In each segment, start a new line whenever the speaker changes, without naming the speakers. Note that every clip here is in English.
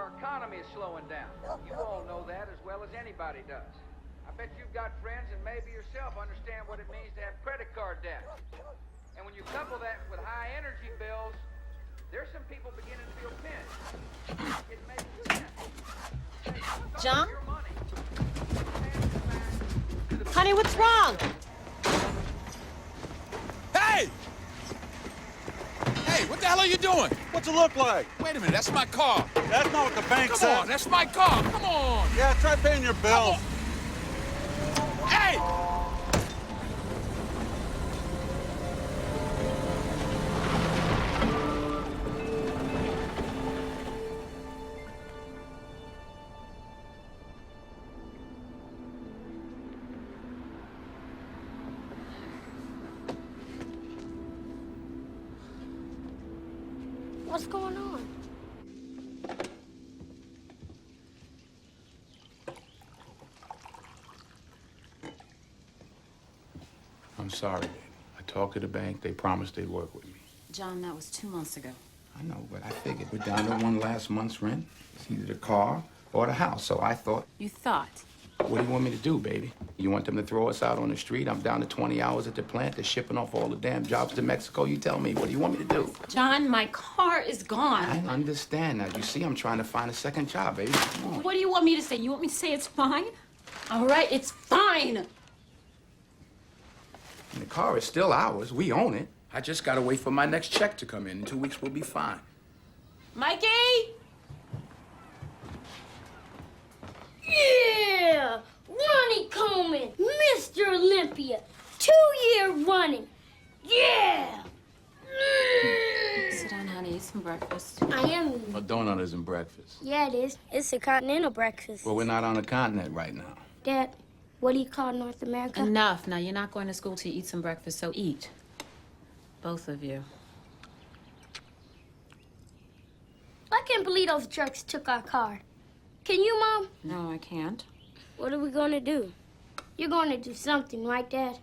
our economy is slowing down. You all know that as well as anybody does. I bet you've got friends and maybe yourself understand what it means to have credit card debt. And when you couple that with high energy bills, there's some people beginning to feel pinched. It makes sense.
John? Honey, what's wrong?
Hey! Hey, what the hell are you doing?
What's it look like?
Wait a minute, that's my car.
That's not what the bank
Come
said.
on, that's my car. Come on.
Yeah, try paying your bills.
Hey!
What's going on?
I'm sorry, baby. I talked to the bank. They promised they'd work with me.
John, that was 2 months ago.
I know, but I figured we're down to one last month's rent. It's either the car or the house. So I thought,
You thought?
what do you want me to do, baby? You want them to throw us out on the street? I'm down to 20 hours at the plant. They're shipping off all the damn jobs to Mexico. You tell me, what do you want me to do?
John, my car is gone.
I understand now. You see, I'm trying to find a second job, baby. Come on.
What do you want me to say? You want me to say it's fine? All right, it's fine.
And the car is still ours. We own it. I just gotta wait for my next check to come in. In 2 weeks, we'll be fine.
Mikey?
Yeah! Ronnie Coleman, Mr. Olympia, 2-year running. Yeah!
Sit down, honey. Eat some breakfast.
I am eating.
A donut isn't breakfast.
Yeah, it is. It's a continental breakfast.
Well, we're not on a continent right now.
Dad, what do you call North America?
Enough. Now, you're not going to school till you eat some breakfast, so eat. Both of you.
I can't believe those jerks took our car. Can you, Mom?
No, I can't.
What are we going to do? You're going to do something, right, Dad?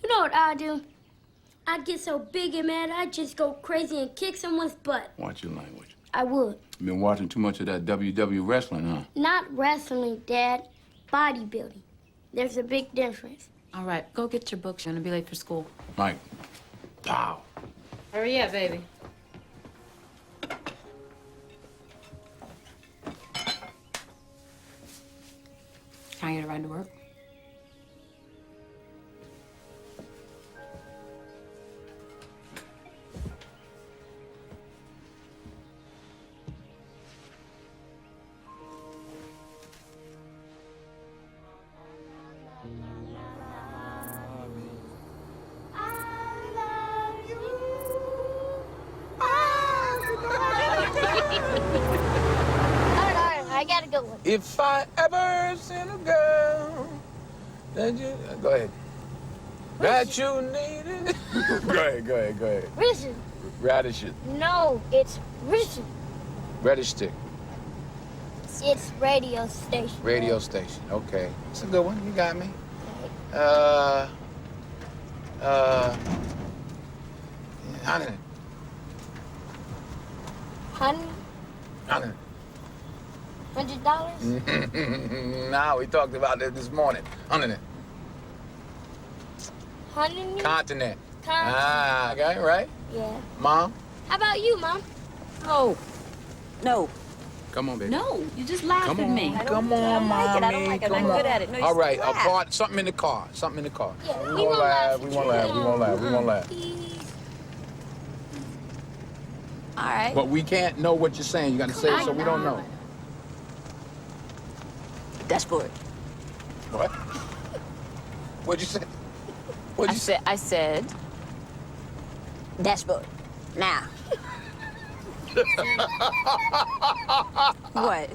You know what I'd do? I'd get so big and mad, I'd just go crazy and kick someone's butt.
Watch your language.
I would.
You've been watching too much of that WW wrestling, huh?
Not wrestling, Dad. Bodybuilding. There's a big difference.
All right, go get your books. You're going to be late for school.
Mike. Pow.
Hurry up, baby. Can I get a ride to work?
I gotta go one.
If I ever seen a girl that you... Go ahead. That you needed... go ahead.
Risen.
Radish it.
No, it's Risen.
Radish stick.
It's radio station.
Radio station. Okay. It's a good one. You got me. Honey.
Honey,
Honey.
$100?
Nah, we talked about that this morning. Honey.
Honey?
Continent.
Continent.
Ah, okay, right?
Yeah.
Mom?
How about you, Mom?
Oh. No.
Come on, baby.
No, you just laughed
Come
at
on.
me.
Come on, Mommy.
I don't like it. I'm
Come
not good
on.
at it. No, you
All right,
laugh.
apart, something in the car. Something in the car.
Yeah,
We won't laugh. We won't laugh. We won't laugh. We won't laugh.
All right.
But we can't know what you're saying. You got to say it so we don't know.
Dashboard.
What? What'd you say? What'd you say?
I said, dashboard. Now. What?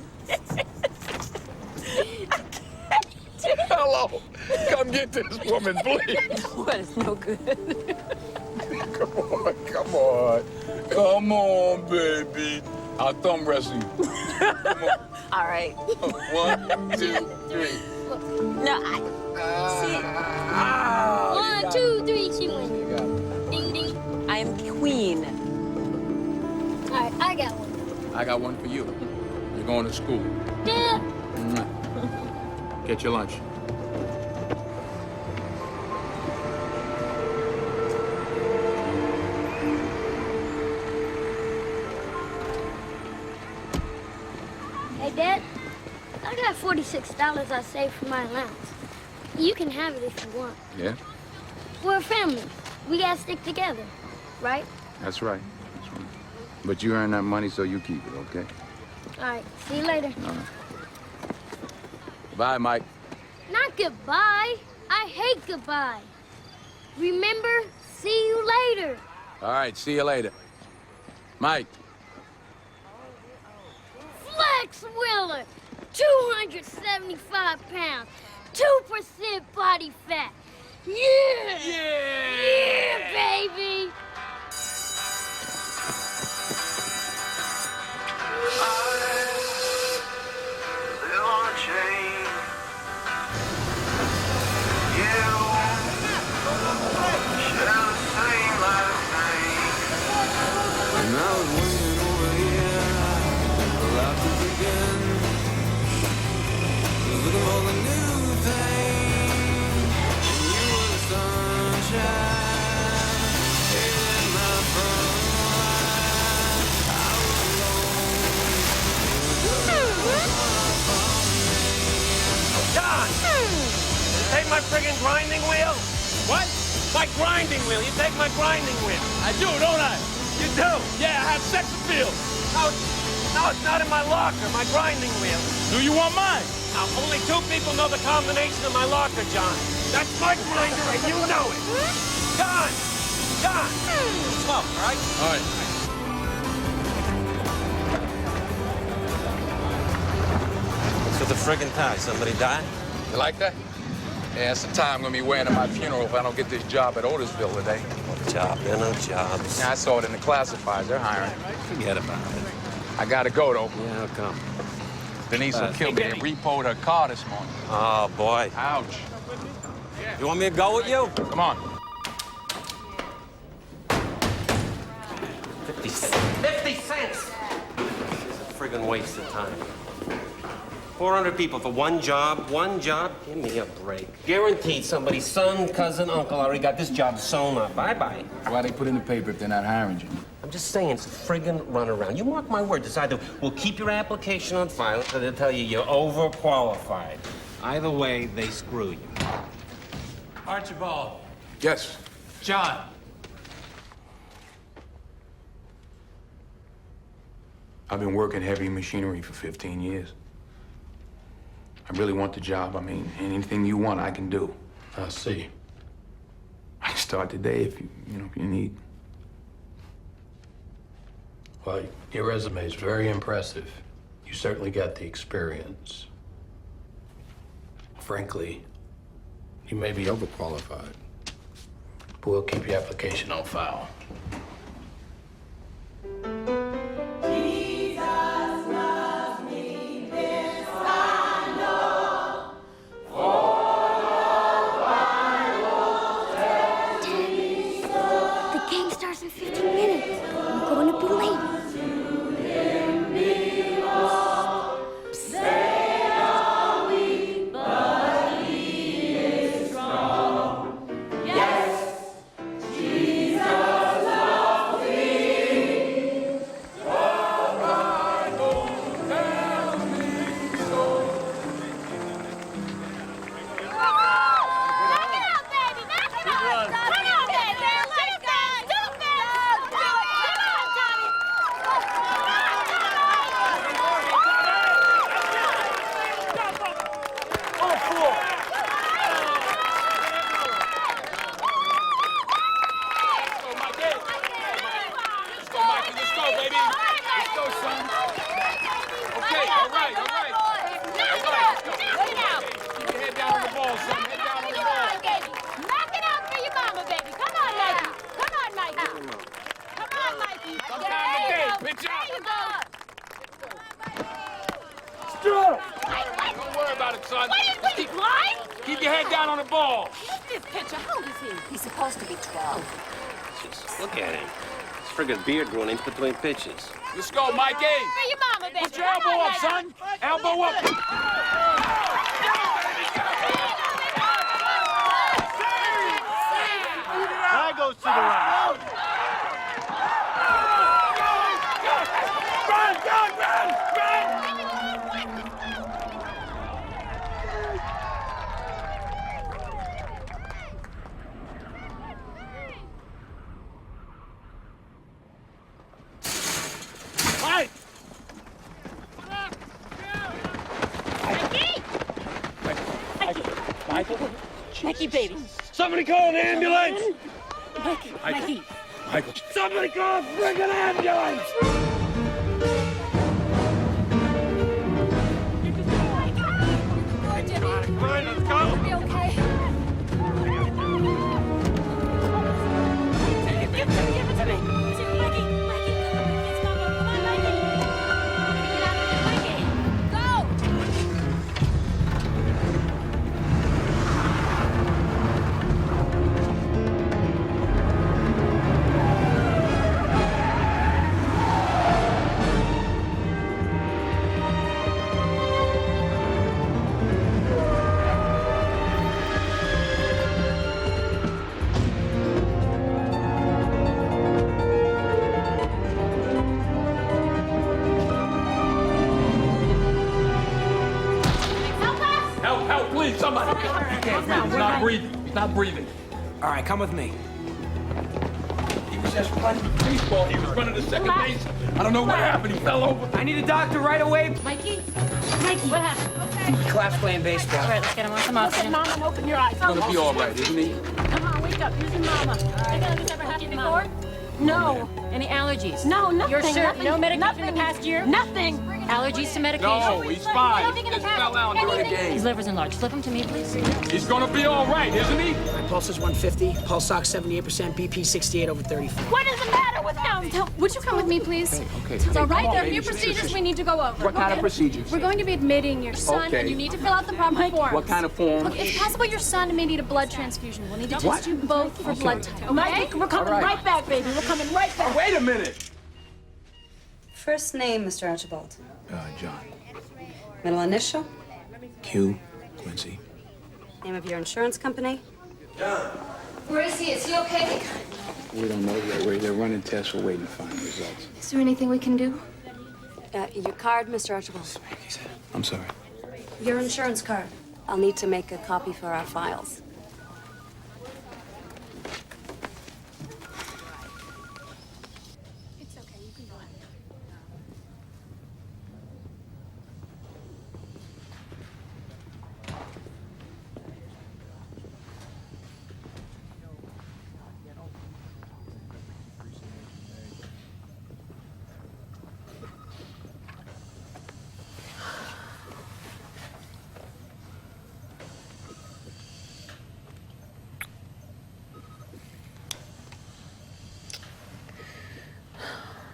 Hello. Come get this woman, please.
What is no good?
Come on. Come on. Come on, baby. I'll thumb wrestle you. Come on.
All right.
1, 2, 3.
No, I see.
1, 2, 3, she wins.
You got it.
Ding, ding.
I am queen.
All right, I got one.
I got one for you. going to school.
Dad,
Get your lunch.
hey, Dad, I got $46 I saved from my allowance. You can have it if you want.
Yeah?
We're a family. We gotta stick together, right?
That's right. But you earn that money, so you keep it, okay?
All right, see you later.
All right. Bye, Mike.
Not goodbye. I hate goodbye. Remember, see you later.
All right, see you later. Mike.
Flex Wheeler, 275 pounds, 2% body fat. Yeah! Yeah, baby!
Take my friggin' grinding wheel?
What?
My grinding wheel. You take my grinding wheel.
I do, don't I?
You do?
Yeah, I have sex appeal.
No, it's not in my locker, my grinding wheel.
Do you want mine?
Now, only 2 people know the combination of my locker, John. That's my grinder, and you know it. John! John! Smoke, all right?
All right.
What's with the friggin' tie? Somebody died?
You like that? Yeah, it's the tie I'm gonna be wearing at my funeral if I don't get this job at Otisville today.
Job, there are no jobs.
Yeah, I saw it in the classifieds. They're hiring.
Forget about it.
I gotta go, though.
Yeah, how come?
Denise will kill me. They repoed her car this morning.
Oh, boy.
Ouch.
You want me to go with you?
Come on.
50 cents. 50 cents! This is a friggin' waste of time. 400 people for one job? Give me a break. Guaranteed somebody's son, cousin, uncle already got this job sewn up. Bye-bye.
Why they put in the paper if they're not hiring you?
I'm just saying, it's a friggin' runaround. You mark my words, either we'll keep your application on file, or they'll tell you you're overqualified. Either way, they screw you.
Archibald.
Yes.
John.
I've been working heavy machinery for 15 years. I really want the job. I mean, anything you want, I can do.
I see.
I can start today if you need.
Well, your resume is very impressive. You certainly got the experience. Frankly, you may be overqualified, but we'll keep your application on file.
The game starts in 15 minutes. I'm going to be late.
Jesus loves
Keep your head down on the ball.
This pitcher, how old is he? He's supposed to be 12.
Just look at him. His friggin' beard growing in between pitches.
Let's go, Mikey.
Where your mama, baby?
Put your elbow up, son. Elbow up.
Guy goes to the right.
Run, run, run, run. Mike! Michael?
Mikey, baby.
Somebody call an ambulance!
Mikey.
Michael. Somebody call a friggin' ambulance!
Come
on, let's go.
Be okay. Give it to me. Mikey, Mikey, come on. It's Mama. Come on, Mikey. Get out of here, Mikey. Go.
Help, help, please, somebody. He's not breathing. He's not breathing.
All right, come with me.
He was just running the baseball. He was running the second base. I don't know what happened. He fell over.
I need a doctor right away.
Mikey? Mikey, what happened?
He collapsed playing baseball.
All right, let's get him on some oxygen.
Mama, and open your eyes.
He's gonna be all right, isn't he?
Come on, wake up. Here's your mama. This ever happened before? No.
Any allergies?
No, nothing.
You're sure?
Nothing.
No medication
Nothing.
in the past year?
Nothing.
Allergies to medication?
No, he's fine.
Nothing in
He
the
just
past.
fell out during the
Anything.
His
game.
liver's enlarged. Flip him to me, please.
He's gonna be all right, isn't he?
My pulse is 150, pulse ox 78%, BP 68/34.
What is the matter with him?
Would you come with me, please?
Okay.
It's all right.
Come on,
There are
baby.
new procedures we need to go over.
What kind of
Okay.
procedures?
We're going to be admitting your son,
Okay.
and you need to fill out the proper forms.
What kind of form?
Look, it's possible your son may need a blood transfusion. We'll need to test you both for blood type. Okay?
Mikey, we're coming
All right.
right back, baby. We're coming right back.
Wait a minute.
First name, Mr. Archibald.
John.
Middle initial.
Q. Quincy.
Name of your insurance company.
Where is he? Is he okay?
We don't know yet. They're running tests. We're waiting to find the results.
Is there anything we can do?
Your card, Mr. Archibald.
I'm sorry.
Your insurance card. I'll need to make a copy for our files.
It's okay. You can go ahead.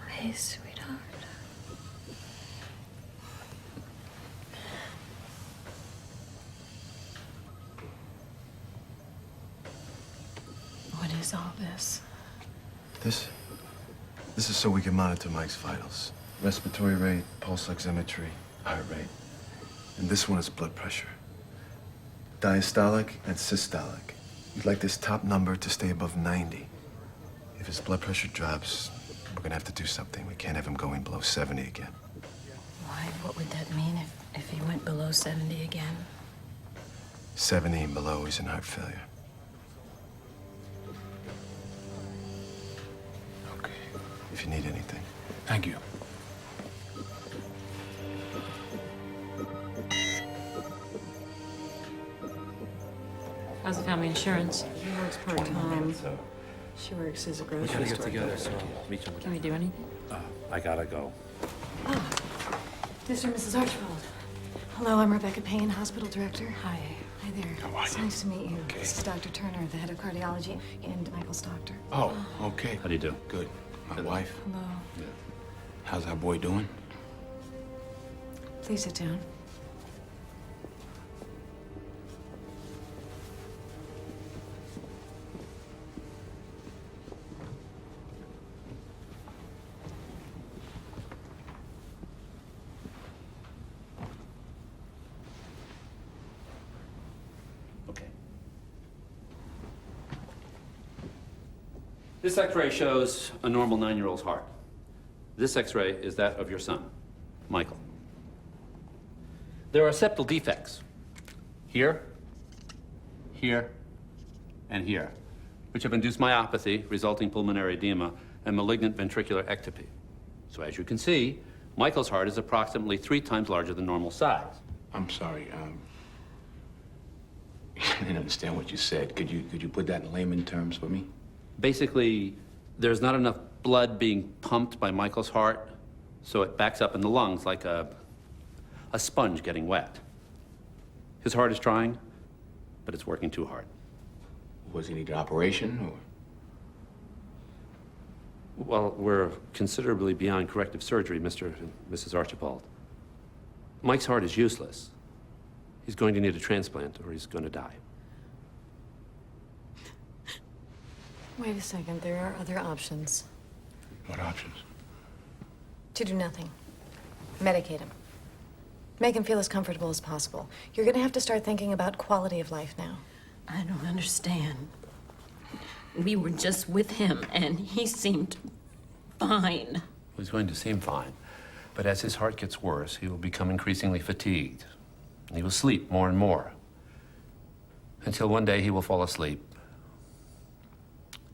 Hey, sweetheart. What is all this?
This is so we can monitor Mike's vitals. Respiratory rate, pulse oximetry, heart rate. And this one is blood pressure. Diastolic and systolic. We'd like this top number to stay above 90. If his blood pressure drops, we're gonna have to do something. We can't have him going below 70 again.
Why? What would that mean if he went below 70 again?
70 and below, he's in heart failure.
Okay.
If you need anything.
Thank you.
How's the family insurance?
He works part-time. She works as a grocery store.
together, so meet you.
Can we do anything?
I gotta go.
Mr. and Mrs. Archibald. Hello, I'm Rebecca Payne, hospital director.
Hi.
Hi there.
How are
It's
you?
nice to meet you. This is Dr. Turner, the head of cardiology, and Michael's doctor.
Oh, okay.
How do you do?
Good. My wife.
Hello.
How's our boy doing?
Please sit down.
This x-ray shows a normal 9-year-old's heart. This x-ray is that of your son, Michael. There are septal defects here, here, and here, which have induced myopathy, resulting pulmonary edema, and malignant ventricular ectopy. So as you can see, Michael's heart is approximately 3 times larger than normal size.
I'm sorry, I didn't understand what you said. Could you put that in layman terms for me?
Basically, there's not enough blood being pumped by Michael's heart, so it backs up in the lungs like a sponge getting wet. His heart is trying, but it's working too hard.
Was he need an operation, or?
Well, we're considerably beyond corrective surgery, Mr. and Mrs. Archibald. Mike's heart is useless. He's going to need a transplant, or he's going to die.
Wait a second, there are other options.
What options?
To do nothing. Medicate him. Make him feel as comfortable as possible. You're gonna have to start thinking about quality of life now.
I don't understand. We were just with him, and he seemed fine.
He's going to seem fine, but as his heart gets worse, he will become increasingly fatigued. He will sleep more and more, until one day he will fall asleep,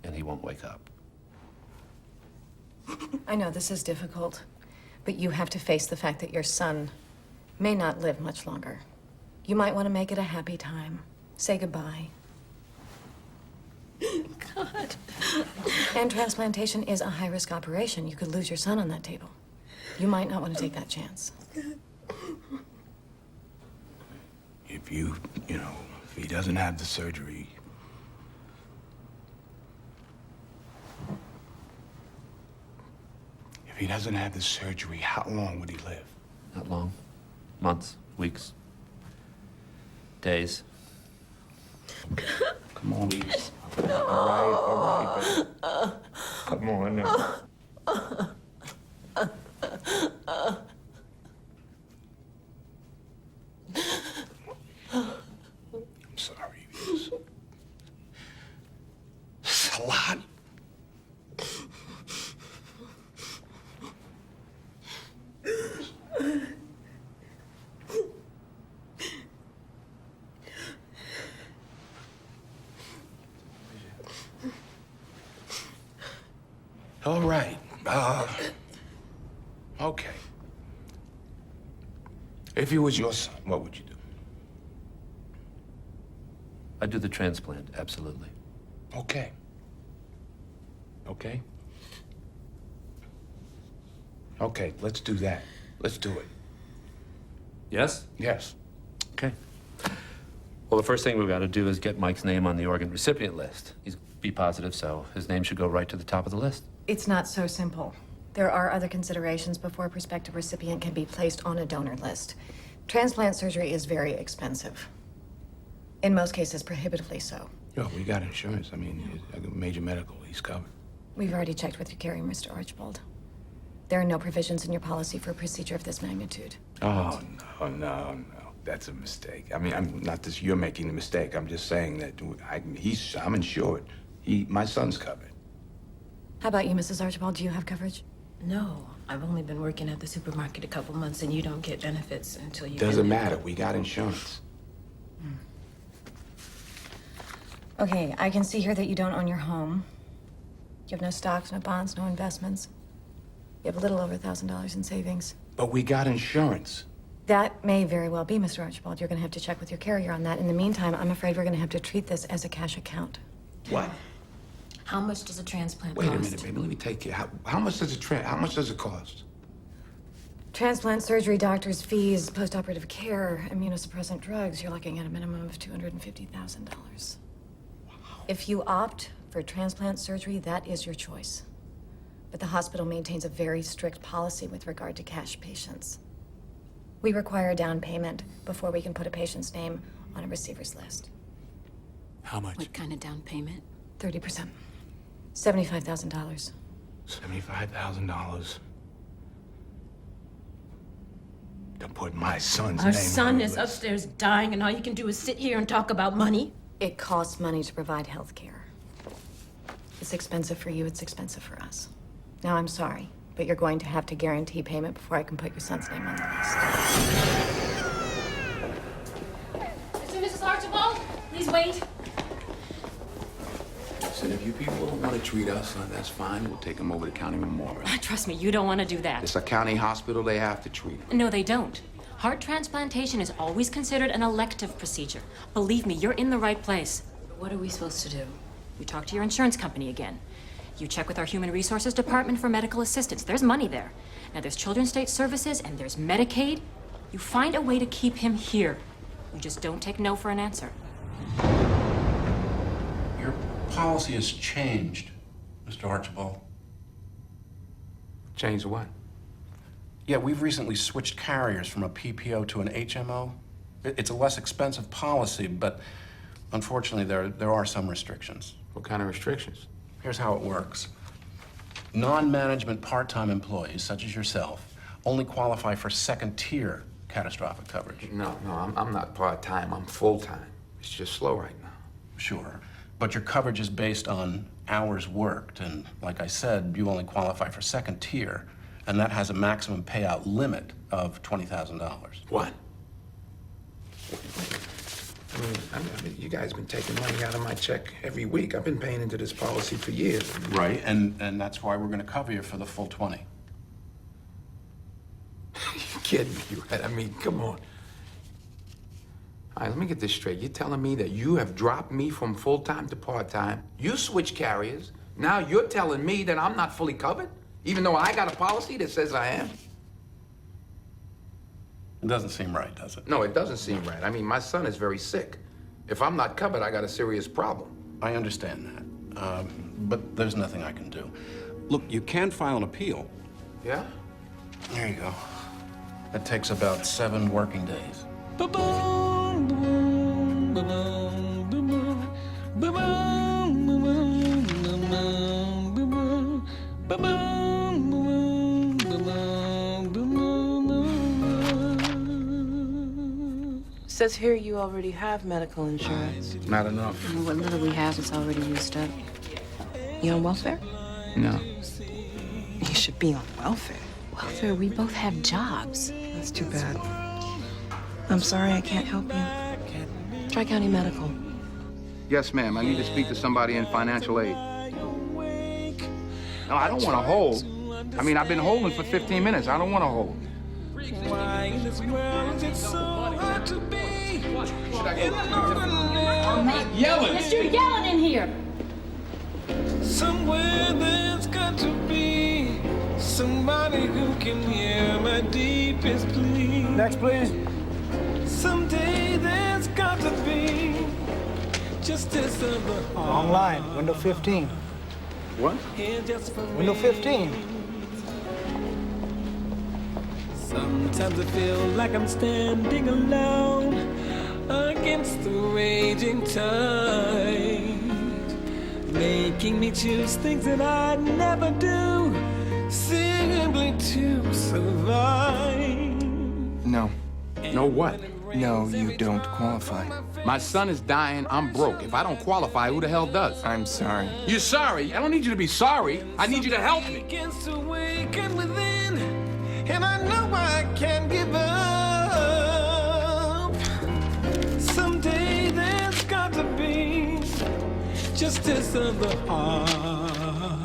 and he won't wake up.
I know this is difficult, but you have to face the fact that your son may not live much longer. You might want to make it a happy time. Say goodbye.
God.
And transplantation is a high-risk operation. You could lose your son on that table. You might not want to take that chance.
If if he doesn't have the surgery. If he doesn't have the surgery, how long would he live?
Not long. Months, weeks, days.
Come on. All right, baby. Come on now. I'm sorry. It's a lot. All right. Okay. If he was your son, what would you do?
I'd do the transplant, absolutely.
Okay. Okay? Okay, let's do that. Let's do it.
Yes?
Yes.
Okay. Well, the first thing we've got to do is get Mike's name on the organ recipient list. He's B positive, so his name should go right to the top of the list.
It's not so simple. There are other considerations before a prospective recipient can be placed on a donor list. Transplant surgery is very expensive. In most cases, prohibitively so.
Yo, we got insurance. I mean, major medical, he's covered.
We've already checked with your carrier, Mr. Archibald. There are no provisions in your policy for a procedure of this magnitude.
Oh, no. That's a mistake. I mean, I'm not just you're making the mistake. I'm just saying that I'm insured. My son's covered.
How about you, Mrs. Archibald? Do you have coverage?
No, I've only been working at the supermarket a couple months, and you don't get benefits until you
Doesn't matter. We got insurance.
Okay, I can see here that you don't own your home. You have no stocks, no bonds, no investments. You have a little over $1,000 in savings.
But we got insurance.
That may very well be, Mr. Archibald. You're going to have to check with your carrier on that. In the meantime, I'm afraid we're going to have to treat this as a cash account.
What?
How much does a transplant
Wait
cost?
a minute, baby. Let me take you. How much does how much does it cost?
Transplant surgery, doctor's fees, post-operative care, immunosuppressant drugs. You're looking at a minimum of $250,000. If you opt for transplant surgery, that is your choice. But the hospital maintains a very strict policy with regard to cash patients. We require a down payment before we can put a patient's name on a receiver's list.
How much?
What kind of down payment?
30%. $75,000.
$75,000 to put my son's name
Our
on
son
the
is
list.
upstairs dying, and all you can do is sit here and talk about money?
It costs money to provide health care. It's expensive for you, it's expensive for us. Now, I'm sorry, but you're going to have to guarantee payment before I can put your son's name on the list.
Mr. and Mrs. Archibald, please wait.
Listen, if you people don't want to treat us, that's fine. We'll take them over to County Memorial.
Trust me, you don't want to do that.
It's a county hospital. They have to treat them.
No, they don't. Heart transplantation is always considered an elective procedure. Believe me, you're in the right place. What are we supposed to do? You talk to your insurance company again. You check with our Human Resources Department for medical assistance. There's money there. Now, there's Children's State Services and there's Medicaid. You find a way to keep him here. You just don't take no for an answer.
Your policy has changed, Mr. Archibald.
Change what?
Yeah, we've recently switched carriers from a PPO to an HMO. It's a less expensive policy, but unfortunately, there are some restrictions.
What kind of restrictions?
Here's how it works. Non-management part-time employees, such as yourself, only qualify for second-tier catastrophic coverage.
No, I'm not part-time. I'm full-time. It's just slow right now.
Sure, but your coverage is based on hours worked, and like I said, you only qualify for second-tier, and that has a maximum payout limit of $20,000.
What? I mean, you guys been taking money out of my check every week. I've been paying into this policy for years.
Right, and that's why we're going to cover you for the full 20.
You kidding me, right? I mean, come on. All right, let me get this straight. You're telling me that you have dropped me from full-time to part-time. You switched carriers. Now you're telling me that I'm not fully covered, even though I got a policy that says I am?
It doesn't seem right, does it?
No, it doesn't seem right. I mean, my son is very sick. If I'm not covered, I got a serious problem.
I understand that, but there's nothing I can do. Look, you can file an appeal.
Yeah?
There you go. That takes about 7 working days.
Says here you already have medical insurance.
Not enough.
What little we have is already used up. You on welfare?
No.
You should be on welfare. Welfare, we both have jobs. That's too bad. I'm sorry I can't help you. Tri-County Medical.
Yes, ma'am. I need to speak to somebody in financial aid. No, I don't want to hold. I mean, I've been holding for 15 minutes. I don't want to hold.
Why in this world is it so hard to be?
I'm not yelling.
Yes, you're yelling in here.
Somewhere there's got to be somebody who can hear my deepest plea.
Next, please.
Someday there's got to be justice of the heart.
Wrong line. Window 15.
What?
Here just for
Window
me.
15.
Sometimes I feel like I'm standing alone against the raging tide, making me choose things that I'd never do, simply to survive.
No.
No what?
No, you don't qualify.
My son is dying. I'm broke. If I don't qualify, who the hell does?
I'm sorry.
You're sorry? I don't need you to be sorry. I need you to help me.
Begins to waken within, and I know I can't give up. Someday there's got to be justice of the heart,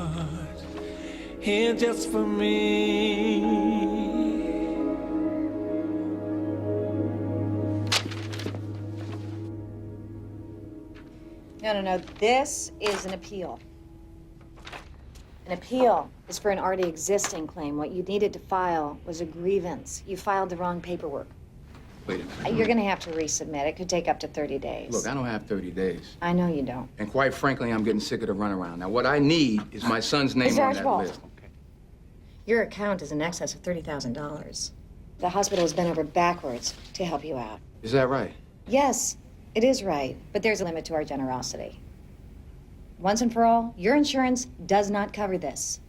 here just for me.
No. This is an appeal. An appeal is for an already existing claim. What you needed to file was a grievance. You filed the wrong paperwork.
Wait a minute.
You're gonna have to resubmit. It could take up to 30 days.
Look, I don't have 30 days.
I know you don't.
And quite frankly, I'm getting sick of the runaround. Now, what I need is my son's name
Mr.
on that
Archibald.
list.
Your account is in excess of $30,000. The hospital has bent over backwards to help you out.
Is that right?
Yes, it is right, but there's a limit to our generosity. Once and for all, your insurance does not cover this.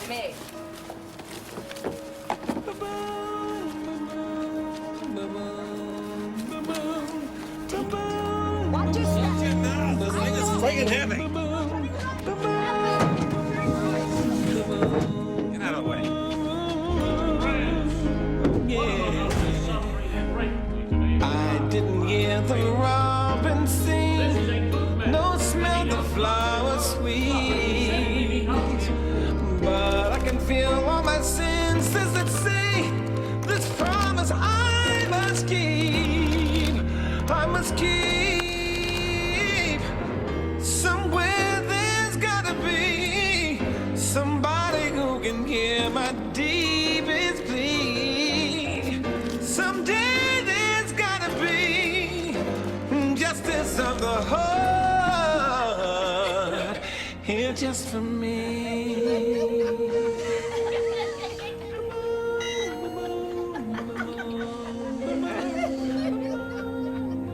Jimmy,
friggin' heavy.
Get out of the way.
I didn't hear the robin sing, no smell the flowers sweet, but I can feel all my senses that say this promise I must keep. I must keep. Somewhere there's gotta be somebody who can hear my deepest plea. Someday there's gotta be justice of the heart here just for me.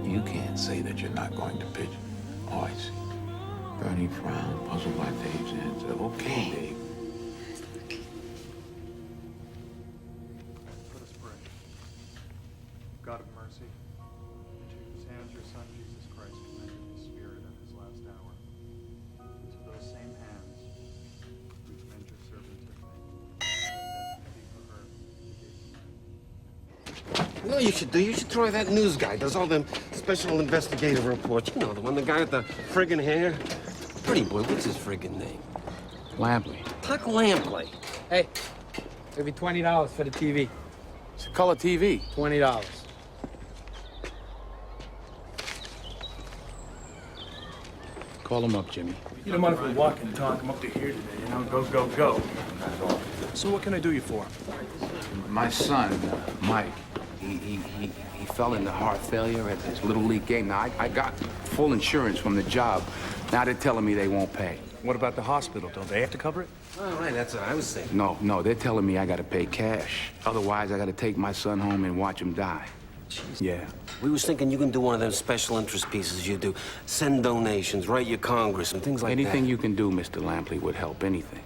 You can't say that you're not going to pitch. Oh, I see. Bernie frowned, puzzled by Dave's answer. Okay, Dave.
Let us pray. God of mercy, into whose hands your Son Jesus Christ commended his Spirit at his last hour, into those same hands we commend your servant Tiffany, that death may be for her the gate.
You know what you should do? You should try that news guy. Does all them special investigative reports. You know, the one, the guy with the friggin' hair. Pretty boy, what's his friggin' name?
Lampley.
Tuck Lampley.
Hey, give me $20 for the TV.
It's a color TV.
$20.
Call him up, Jimmy.
You don't mind if we walk and talk? I'm up to here today, you know? Go, go, go. So what can I do you for?
My son, Mike, he fell into heart failure at his Little League game. Now, I got full insurance from the job. Now they're telling me they won't pay.
What about the hospital? Don't they have to cover it?
All right, that's what I was thinking.
No, they're telling me I gotta pay cash. Otherwise, I gotta take my son home and watch him die.
Jeez.
Yeah.
We was thinking you can do one of them special interest pieces you do. Send donations, write your Congress, and things like
Anything
that.
you can do, Mr. Lampley, would help. Anything.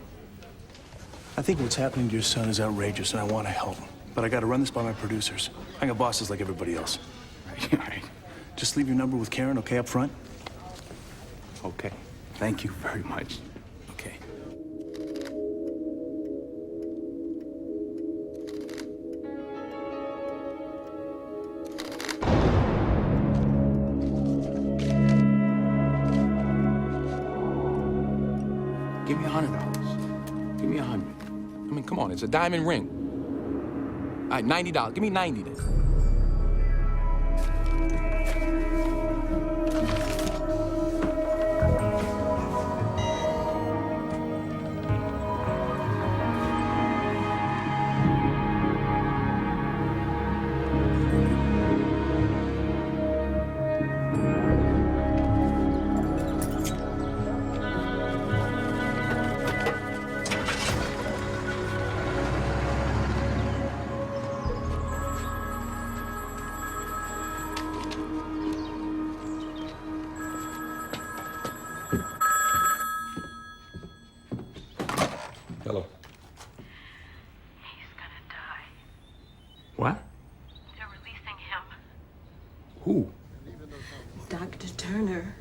I think what's happening to your son is outrageous, and I want to help. But I got to run this by my producers. I got bosses like everybody else.
Right.
Just leave your number with Karen, okay, up front?
Okay. Thank you very much.
Okay.
Give me $100. Give me $100. I mean, come on, it's a diamond ring. All right, $90. Give me 90 then. Hello.
He's gonna die.
What?
They're releasing him.
Who?
Dr. Turner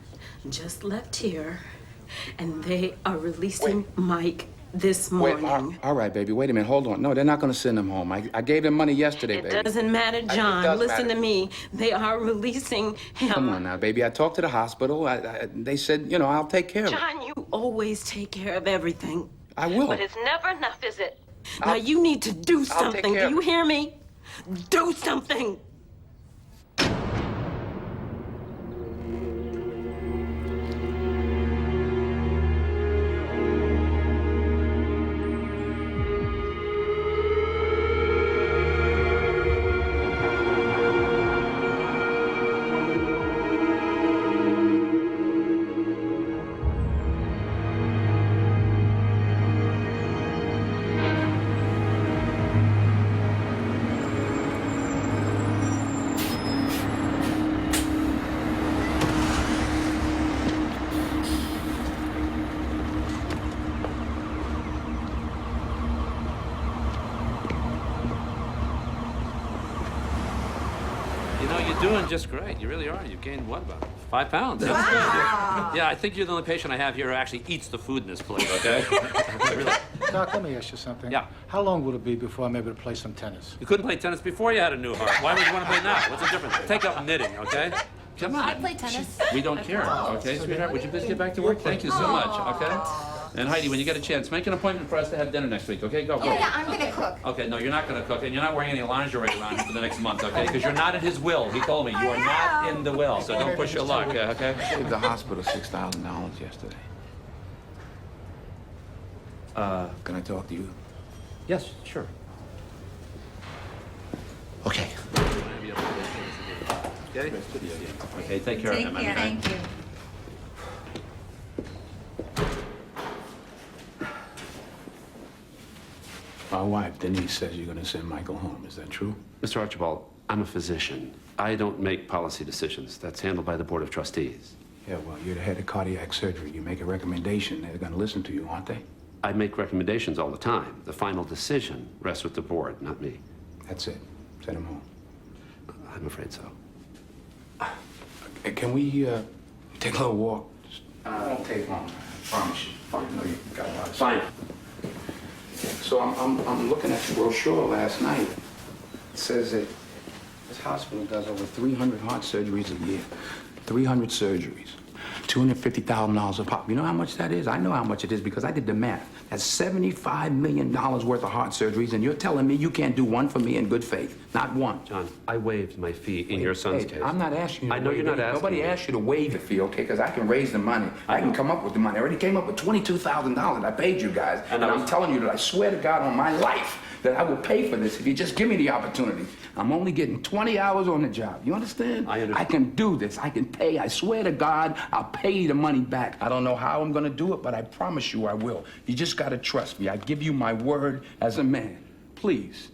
just left here, and they are releasing Mike this morning.
Wait, all right, baby, wait a minute, hold on. No, they're not gonna send him home. I gave them money yesterday, baby.
It doesn't matter, John.
does
Listen
matter.
to me. They are releasing him.
Come on now, baby. I talked to the hospital. They said, you know, I'll take care of it.
John, you always take care of everything.
I will.
But it's never enough, is it? Now you need to do
I'll take
something.
care
Do
of
you hear me? Do something.
You know, you're doing just great. You really are. You've gained what, about 5 pounds. That's good. Yeah, I think you're the only patient I have here who actually eats the food in this place, okay? Really.
Doc, let me ask you something.
Yeah.
How long will it be before I'm able to play some tennis?
You couldn't play tennis before you had a new heart. Why would you want to play now? What's the difference? Take up knitting, okay? Come on.
I play tennis.
We don't care, okay, sweetheart? Would you please get back to work? Thank you so much, okay? And Heidi, when you get a chance, make an appointment for us to have dinner next week, okay? Go.
Yeah, I'm gonna cook.
Okay, no, you're not gonna cook, and you're not wearing any lingerie around here for the next month, okay? Because you're not in his will. He told me you are not in the will, so don't push your luck, okay?
I saved the hospital $6,000 yesterday. Can I talk to you?
Yes, sure. Okay. Okay? Okay, take care of him.
Thank you.
My wife, Denise, says you're gonna send Michael home. Is that true?
Mr. Archibald, I'm a physician. I don't make policy decisions. That's handled by the Board of Trustees.
Yeah, well, you're the head of cardiac surgery. You make a recommendation, they're gonna listen to you, aren't they?
I make recommendations all the time. The final decision rests with the board, not me.
That's it. Send him home.
I'm afraid so.
Can we take a little walk? It won't take long. I promise you. I know you got a lot of
Fine.
So I'm looking at the brochure last night. It says that this hospital does over 300 heart surgeries a year. 300 surgeries. $250,000 a pop. You know how much that is? I know how much it is because I did the math. That's $75 million worth of heart surgeries, and you're telling me you can't do one for me in good faith. Not one.
John, I waived my fee in your son's case.
I'm not asking you to
I know
waive
you're not
it.
asking
Nobody
me.
asked you to waive the fee, okay? Because I can raise the money. I can come up with the money. I already came up with $22,000 I paid you guys. And I'm telling you that I swear to God on my life that I will pay for this if you just give me the opportunity. I'm only getting 20 hours on the job. You understand?
I understand.
I can do this. I can pay. I swear to God, I'll pay you the money back. I don't know how I'm gonna do it, but I promise you I will. You just gotta trust me. I give you my word as a man. Please.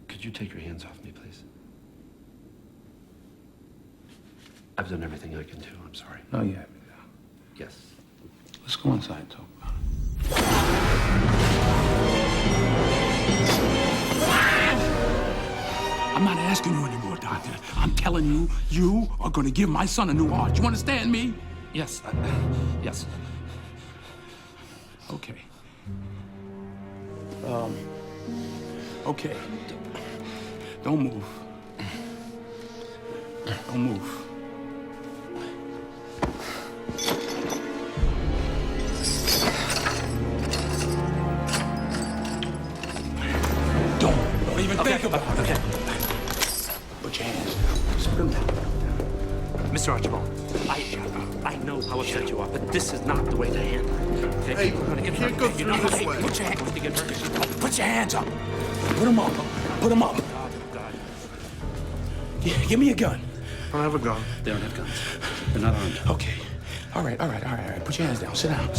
Could you take your hands off me, please? I've done everything I can do. I'm sorry.
No, you haven't.
Yes.
Let's go inside and talk about it. I'm not asking you anymore, Doctor. I'm telling you, you are gonna give my son a new heart. You understand me?
Yes. Yes.
Okay. Okay. Don't move. Don't move. Don't even think about it.
Okay.
Put your hands down. Just put them down.
Mr. Archibald, I know how upset you are, but this is not the way to handle it. Okay?
Hey,
We're gonna get
you can't
hurt.
go
You know
through
how
this way.
Put your hands to get hurt.
Put your hands up. Put them up. Put them up.
God.
Give me a gun.
I don't have a gun.
They don't have guns. They're not armed.
Okay. All right. Put your hands down. Sit down.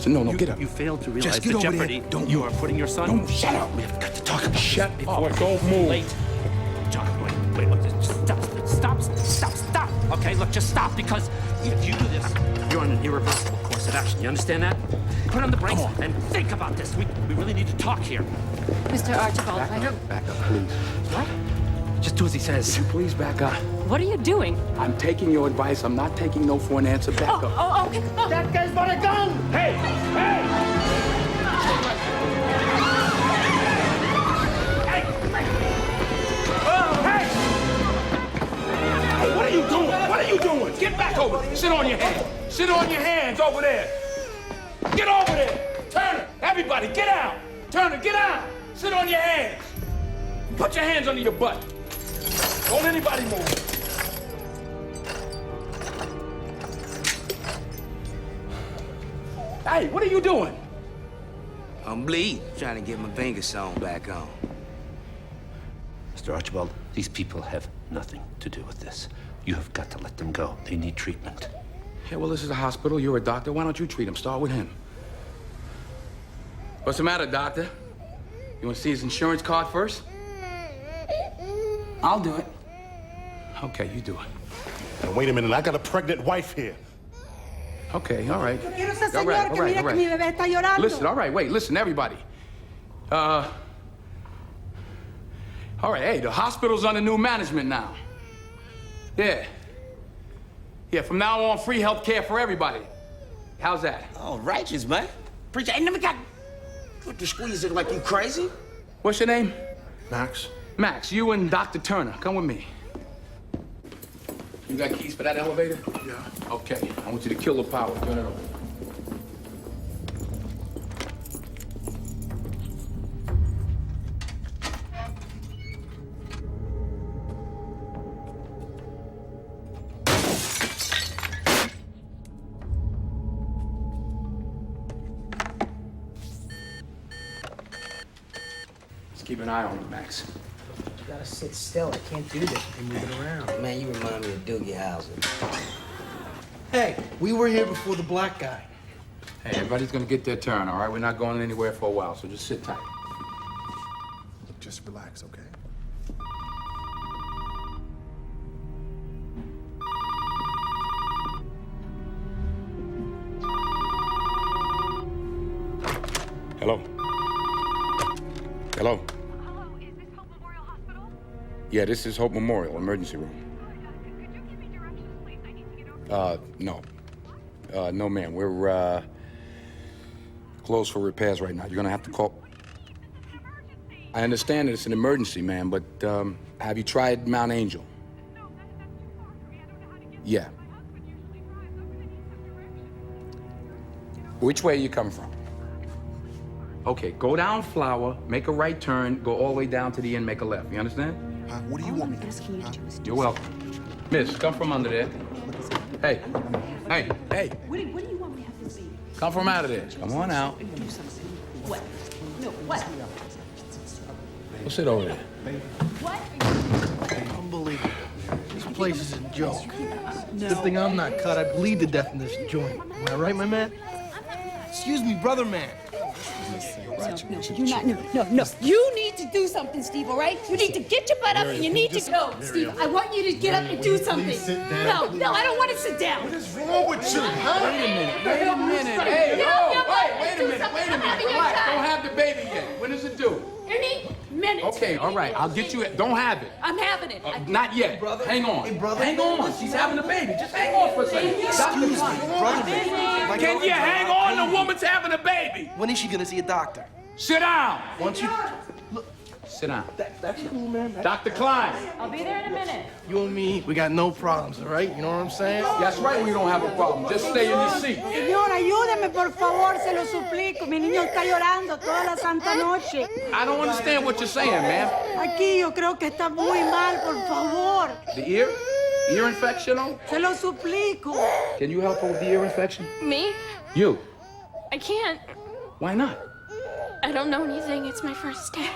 No, get up.
You failed to realize
Just get
the
over
jeopardy
there. Don't
you
move.
are putting your son.
Don't shut up.
We have got to talk about
Shut
this before
up. Don't move.
Late. John, wait. Stop. Okay, look, just stop because if you do this, you're on an irreversible course of action. You understand that? Put on the brakes and think about this. We really need to talk here.
Mr. Archibald,
Back up, please.
What?
Just do as he says.
Would you please back up?
What are you doing?
I'm taking your advice. I'm not taking no for an answer. Back up.
Oh, okay. Oh.
That guy's got a gun!
Hey! Hey, what are you doing? What are you doing? Get back over there. Sit on your hands. Sit on your hands over there. Get over there. Turner, everybody, get out. Turner, get out. Sit on your hands. Put your hands under your butt. Don't anybody move. Hey, what are you doing?
I'm bleeding, trying to get my finger sewn back on.
Mr. Archibald, these people have nothing to do with this. You have got to let them go. They need treatment.
Yeah, well, this is a hospital. You're a doctor. Why don't you treat him? Start with him. What's the matter, doctor? You want to see his insurance card first?
I'll do it.
Okay, you do it.
Now, wait a minute. I got a pregnant wife here.
Okay, all right.
Quiero ese señor que mire que mi bebé está llorando.
Listen, all right, wait, listen, everybody. All All right, hey, the hospital's under new management now. Yeah. Yeah, from now on, free health care for everybody. How's that?
Oh, righteous, man. Preacher, ain't never got to squeeze it like you crazy.
What's your name?
Max?
Max, you and Dr. Turner, come with me. You got keys for that elevator?
Yeah.
Okay, I want you to kill the power. Turn it over. Keep an eye on it, Max.
You gotta sit still. I can't do this. You're moving around.
Man, you remind me of Doogie Howser.
Hey, we were here before the black guy.
Hey, everybody's gonna get their turn, all right? We're not going anywhere for a while, so just sit tight.
Just relax, okay?
Hello? Hello?
Hello, is this Hope Memorial Hospital?
Yeah, this is Hope Memorial, emergency room.
Could you give me directions, please? I need to get over.
No. No, ma'am. We're, closed for repairs right now. You're gonna have to call. I understand that it's an emergency, ma'am, but, have you tried Mount Angel?
No, that's too far for me. I don't know how to get
Yeah.
there. My husband usually drives. I'm gonna need some directions.
Which way are you coming from? Okay, go down Flower, make a right turn, go all the way down to the end, make a left. You understand?
What do you want me to do?
You're welcome. Miss, come from under there. Hey, hey, hey.
What do you want me to see?
Come from out of there. Come on out.
Do something. What? No, what?
Go sit over there.
What?
Unbelievable. This place is a joke. Good thing I'm not cut. I bleed to death in this joint. Am I right, my man? Excuse me, brother man.
No, you're not. No. You need to do something, Steve, all right? You need to get your butt up and you need to go. Steve, I want you to get up and do something. No, I don't want to sit down.
What is wrong with you, huh?
Wait a minute. Hey, wait a minute. Relax, don't have the baby yet. When does it due?
Any minute.
Okay, all right, I'll get you it. Don't have it.
I'm having it.
Not yet.
Brother.
Hang on.
Hey, brother.
Hang on. She's having a baby. Just hang on for a second.
Excuse me, brother.
Can you hang on? The woman's having a baby.
When is she gonna see a doctor?
Sit down.
Once you...
Sit down.
That's cool, man.
Dr. Klein.
I'll be there in a minute.
You and me, we got no problems, all right? You know what I'm saying?
That's right, we don't have a problem. Just stay in your seat.
Señor, ayúdeme, por favor, se lo suplico. Mi niño está llorando toda la santa noche.
I don't understand what you're saying, ma'am.
Aquí yo creo que está muy mal, por favor.
The ear? Ear infection?
Se lo suplico.
Can you help her with the ear infection?
Me?
You.
I can't.
Why not?
I don't know anything. It's my first day.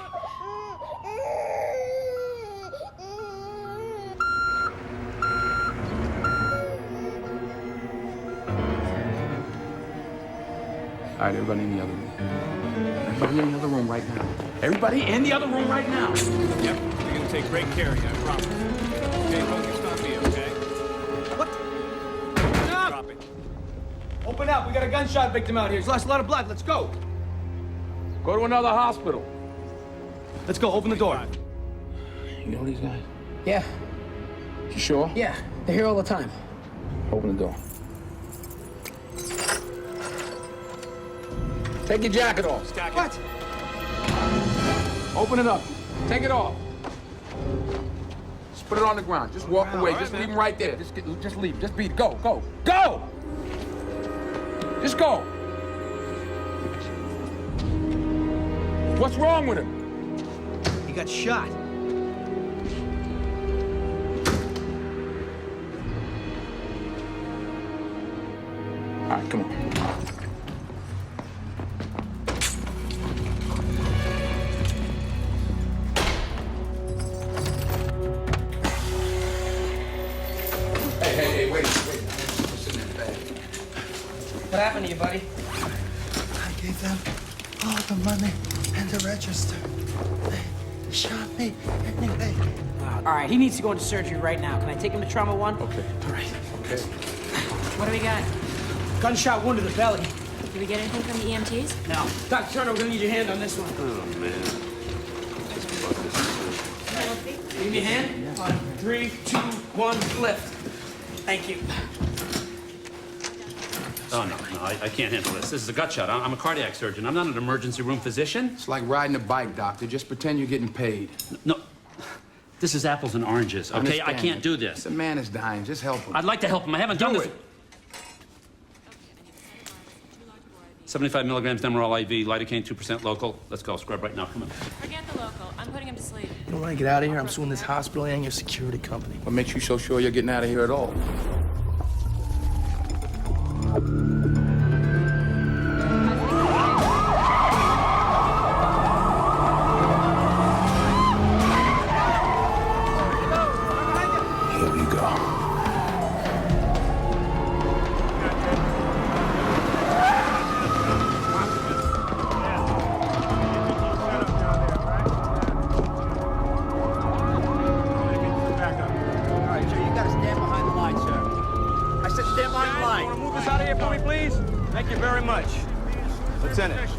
All right, everybody in the other room. Everybody in the other room right now. Everybody in the other room right now.
Yep, we're gonna take great care of you, I promise. Okay, focus on me, okay?
What?
Drop it.
Open up. We got a gunshot victim out here. He's lost a lot of blood. Let's go.
Go to another hospital.
Let's go. Open the door.
You know these guys?
Yeah.
You sure?
Yeah. They're here all the time.
Open the door. Take your jacket off.
What?
Open it up. Take it off. Just put it on the ground. Just walk away. Just leave him right there. Just leave. Just be. Go. Go. Go! Just go. What's wrong with him?
He got shot.
All right, come on. Hey, wait. What's in that bag?
What happened to you, buddy?
I gave them all the money and the register. They shot me anyway.
All right, he needs to go into surgery right now. Can I take him to Trauma 1?
Okay.
All right.
Okay.
What do we got?
Gunshot wound to the belly.
Did we get anything from the EMTs?
No. Dr. Turner, we're gonna need your hand on this one.
Oh, man.
Give me a hand. On 3, 2, 1, lift. Thank you.
Oh, no, I can't handle this. This is a gut shot. I'm a cardiac surgeon. I'm not an emergency room physician.
It's like riding a bike, doctor. Just pretend you're getting paid.
No, this is apples and oranges, okay? I can't do this.
The man is dying. Just help him.
I'd like to help him. I haven't done this. 75 milligrams Demerol IV, lidocaine 2% local. Let's go. Scrub right now. Come on.
Forget the local. I'm putting him to sleep.
You don't want to get out of here? I'm suing this hospital and your security company.
What makes you so sure you're getting out of here at all?
Here we go.
Thank you very much. Lieutenant,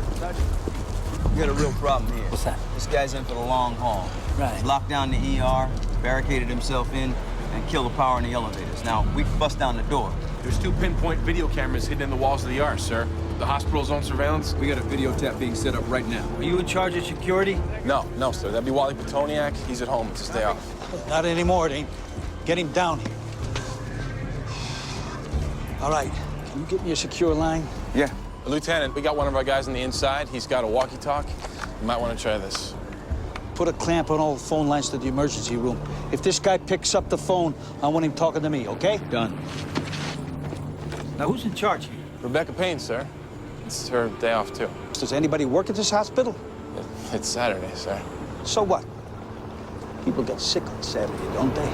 we got a real problem here.
What's that?
This guy's in for the long haul.
Right.
He's locked down the ER, barricaded himself in, and killed the power in the elevators. Now, we can bust down the door.
There's 2 pinpoint video cameras hidden in the walls of the ER, sir. The hospital's on surveillance.
We got a video tap being set up right now. Are you in charge of security?
No, sir. That'd be Wally Petoniak. He's at home. It's his day off.
Not anymore, it ain't. Get him down here. All right. Can you get me a secure line?
Yeah. Lieutenant, we got one of our guys on the inside. He's got a walkie-talkie. You might want to try this.
Put a clamp on all the phone lines to the emergency room. If this guy picks up the phone, I want him talking to me, okay?
Done. Now, who's in charge here?
Rebecca Payne, sir. It's her day off, too.
Does anybody work at this hospital?
It's Saturday, sir.
So what? People get sick on Saturday, don't they?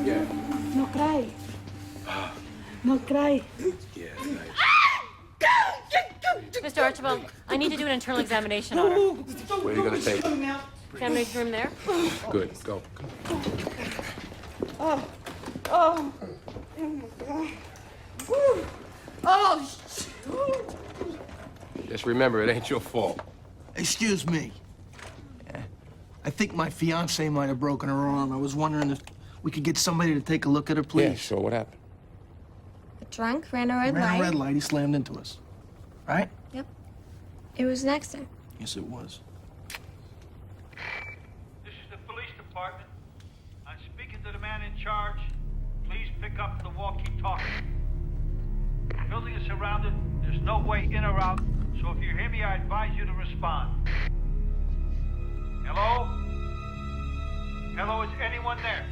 Yeah.
No cry. No cry.
Mr. Archibald, I need to do an internal examination on her.
Where are you gonna take?
Examination room there.
Good. Go.
Oh. Oh. Oh.
Just remember, it ain't your fault.
Excuse me. I think my fiance might have broken her arm. I was wondering if we could get somebody to take a look at her, please.
Yeah, sure. What happened?
A drunk ran a red
Ran
light.
a red light. He slammed into us. Right?
Yep. It was an accident.
Yes, it was.
This is the police department. I'm speaking to the man in charge. Please pick up the walkie-talkie. The building is surrounded. There's no way in or out. So if you hear me, I advise you to respond. Hello? Hello, is anyone there?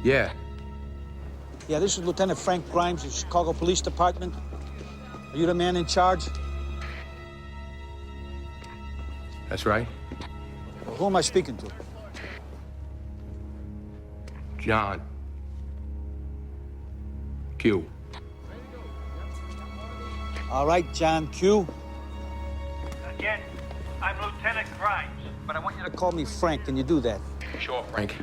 Yeah.
Yeah, this is Lieutenant Frank Grimes of Chicago Police Department. Are you the man in charge?
That's right.
Well, who am I speaking to?
John. Q.
All right, John Q.
Again, I'm Lieutenant Grimes.
But I want you to call me Frank. Can you do that?
Sure, Frank.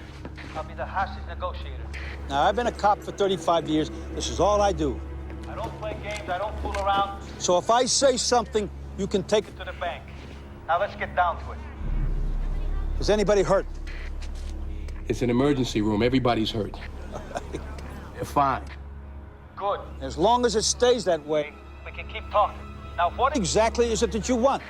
I'll be the hostage negotiator.
Now, I've been a cop for 35 years. This is all I do.
I don't play games. I don't fool around.
So if I say something, you can take it
To the bank. Now let's get down to it.
Is anybody hurt?
It's an emergency room. Everybody's hurt. They're fine.
Good.
As long as it stays that way.
We can keep talking. Now,
What exactly is it that you want?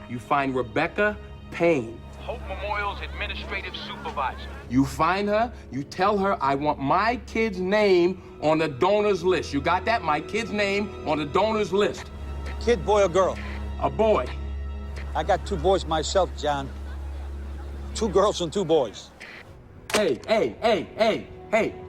You find Rebecca Payne.
Hope Memorial's administrative supervisor.
You find her, you tell her I want my kid's name on the donor's list. You got that? My kid's name on the donor's list.
Kid, boy, or girl?
A boy.
I got 2 boys myself, John. 2 girls and 2 boys.
Hey,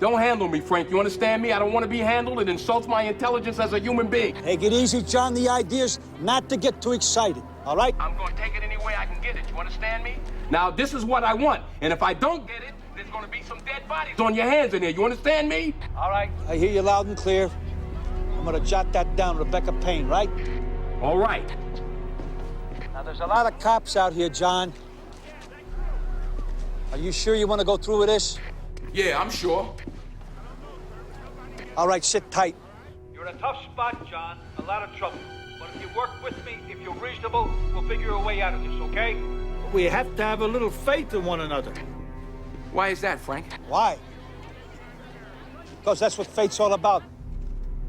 don't handle me, Frank. You understand me? I don't want to be handled. It insults my intelligence as a human being.
Take it easy, John. The idea's not to get too excited, all right?
I'm going to take it any way I can get it. You understand me? Now, this is what I want. And if I don't get it, there's going to be some dead bodies on your hands in here. You understand me?
All right.
I hear you loud and clear. I'm gonna jot that down, Rebecca Payne, right?
All right.
Now, there's a lot of cops out here, John. Are you sure you want to go through with this?
Yeah, I'm sure.
All right, sit tight.
You're in a tough spot, John. A lot of trouble. But if If you work with me, if you're reasonable, we'll figure a way out of this, okay?
We have to have a little faith in one another.
Why is that, Frank?
Why? Because that's what faith's all about.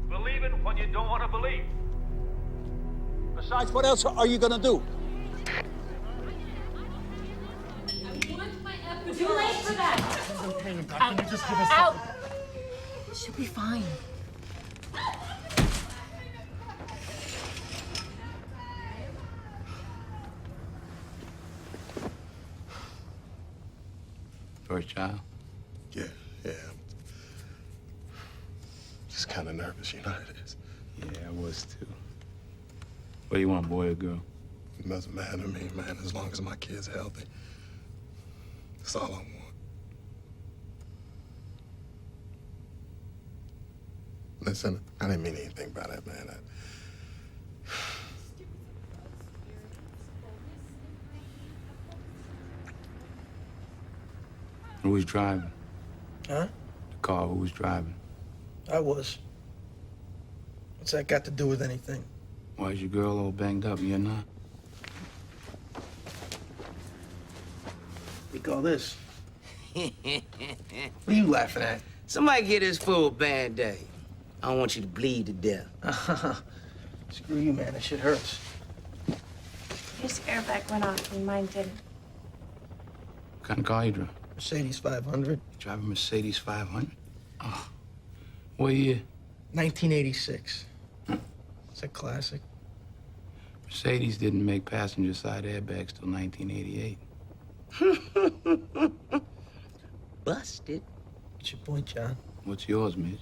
Believing when you don't want to believe.
Besides, what else are you gonna do?
Too late for that.
Can you just give us
Out. She'll be fine.
First child?
Yeah. Just kind of nervous, you know how it is.
Yeah, I was too. What do you want, boy or girl?
It doesn't matter to me, man, as long as my kid's healthy. That's all I want. Listen, I didn't mean anything by that, man.
Who was driving?
Huh?
The car, who was driving?
I was. What's that got to do with anything?
Why is your girl all banged up? You're not?
We call this. What are you laughing at?
Somebody get this fool a Band-Aid. I don't want you to bleed to death.
Screw you, man. That shit hurts.
His airbag went off and mine didn't.
What kind of car you drive?
Mercedes 500.
You drive a Mercedes 500? Oh. What year?
1986. It's a classic.
Mercedes didn't make passenger side airbags till 1988.
Busted.
What's your point, John?
What's yours, Mitch?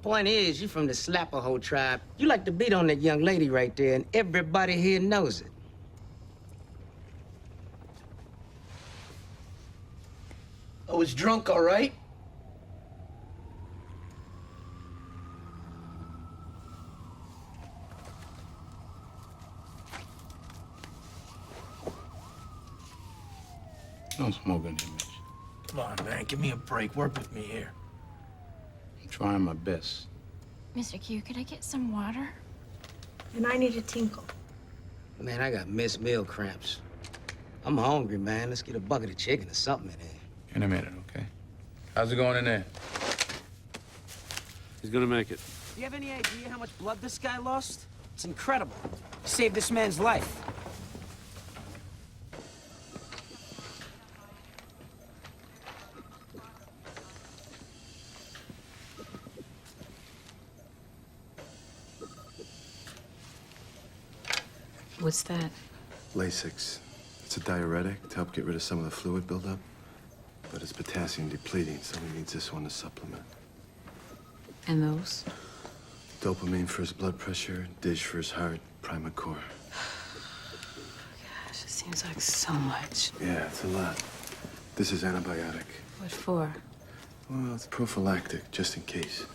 Point is, you from the Slapperhole tribe. You like to beat on that young lady right there, and everybody here knows it.
I was drunk, all right?
Don't smoke in here, Mitch.
Come on, man. Give me a break. Work with me here.
I'm trying my best.
Mr. Q, could I get some water? And I need a tinkle.
Man, I got missed meal cramps. I'm hungry, man. Let's get a bucket of chicken or something in there.
In a minute, okay? How's it going in there?
He's gonna make it.
Do you have any idea how much blood this guy lost? It's incredible. Saved this man's life.
What's that?
Lasix. It's a diuretic to help get rid of some of the fluid buildup. But it's potassium depleting, so he needs this one to supplement.
And those?
Dopamine for his blood pressure, Dish for his heart, Primacor.
Gosh, it seems like so much.
Yeah, it's a lot. This is antibiotic.
What for?
Well, it's prophylactic, just in case.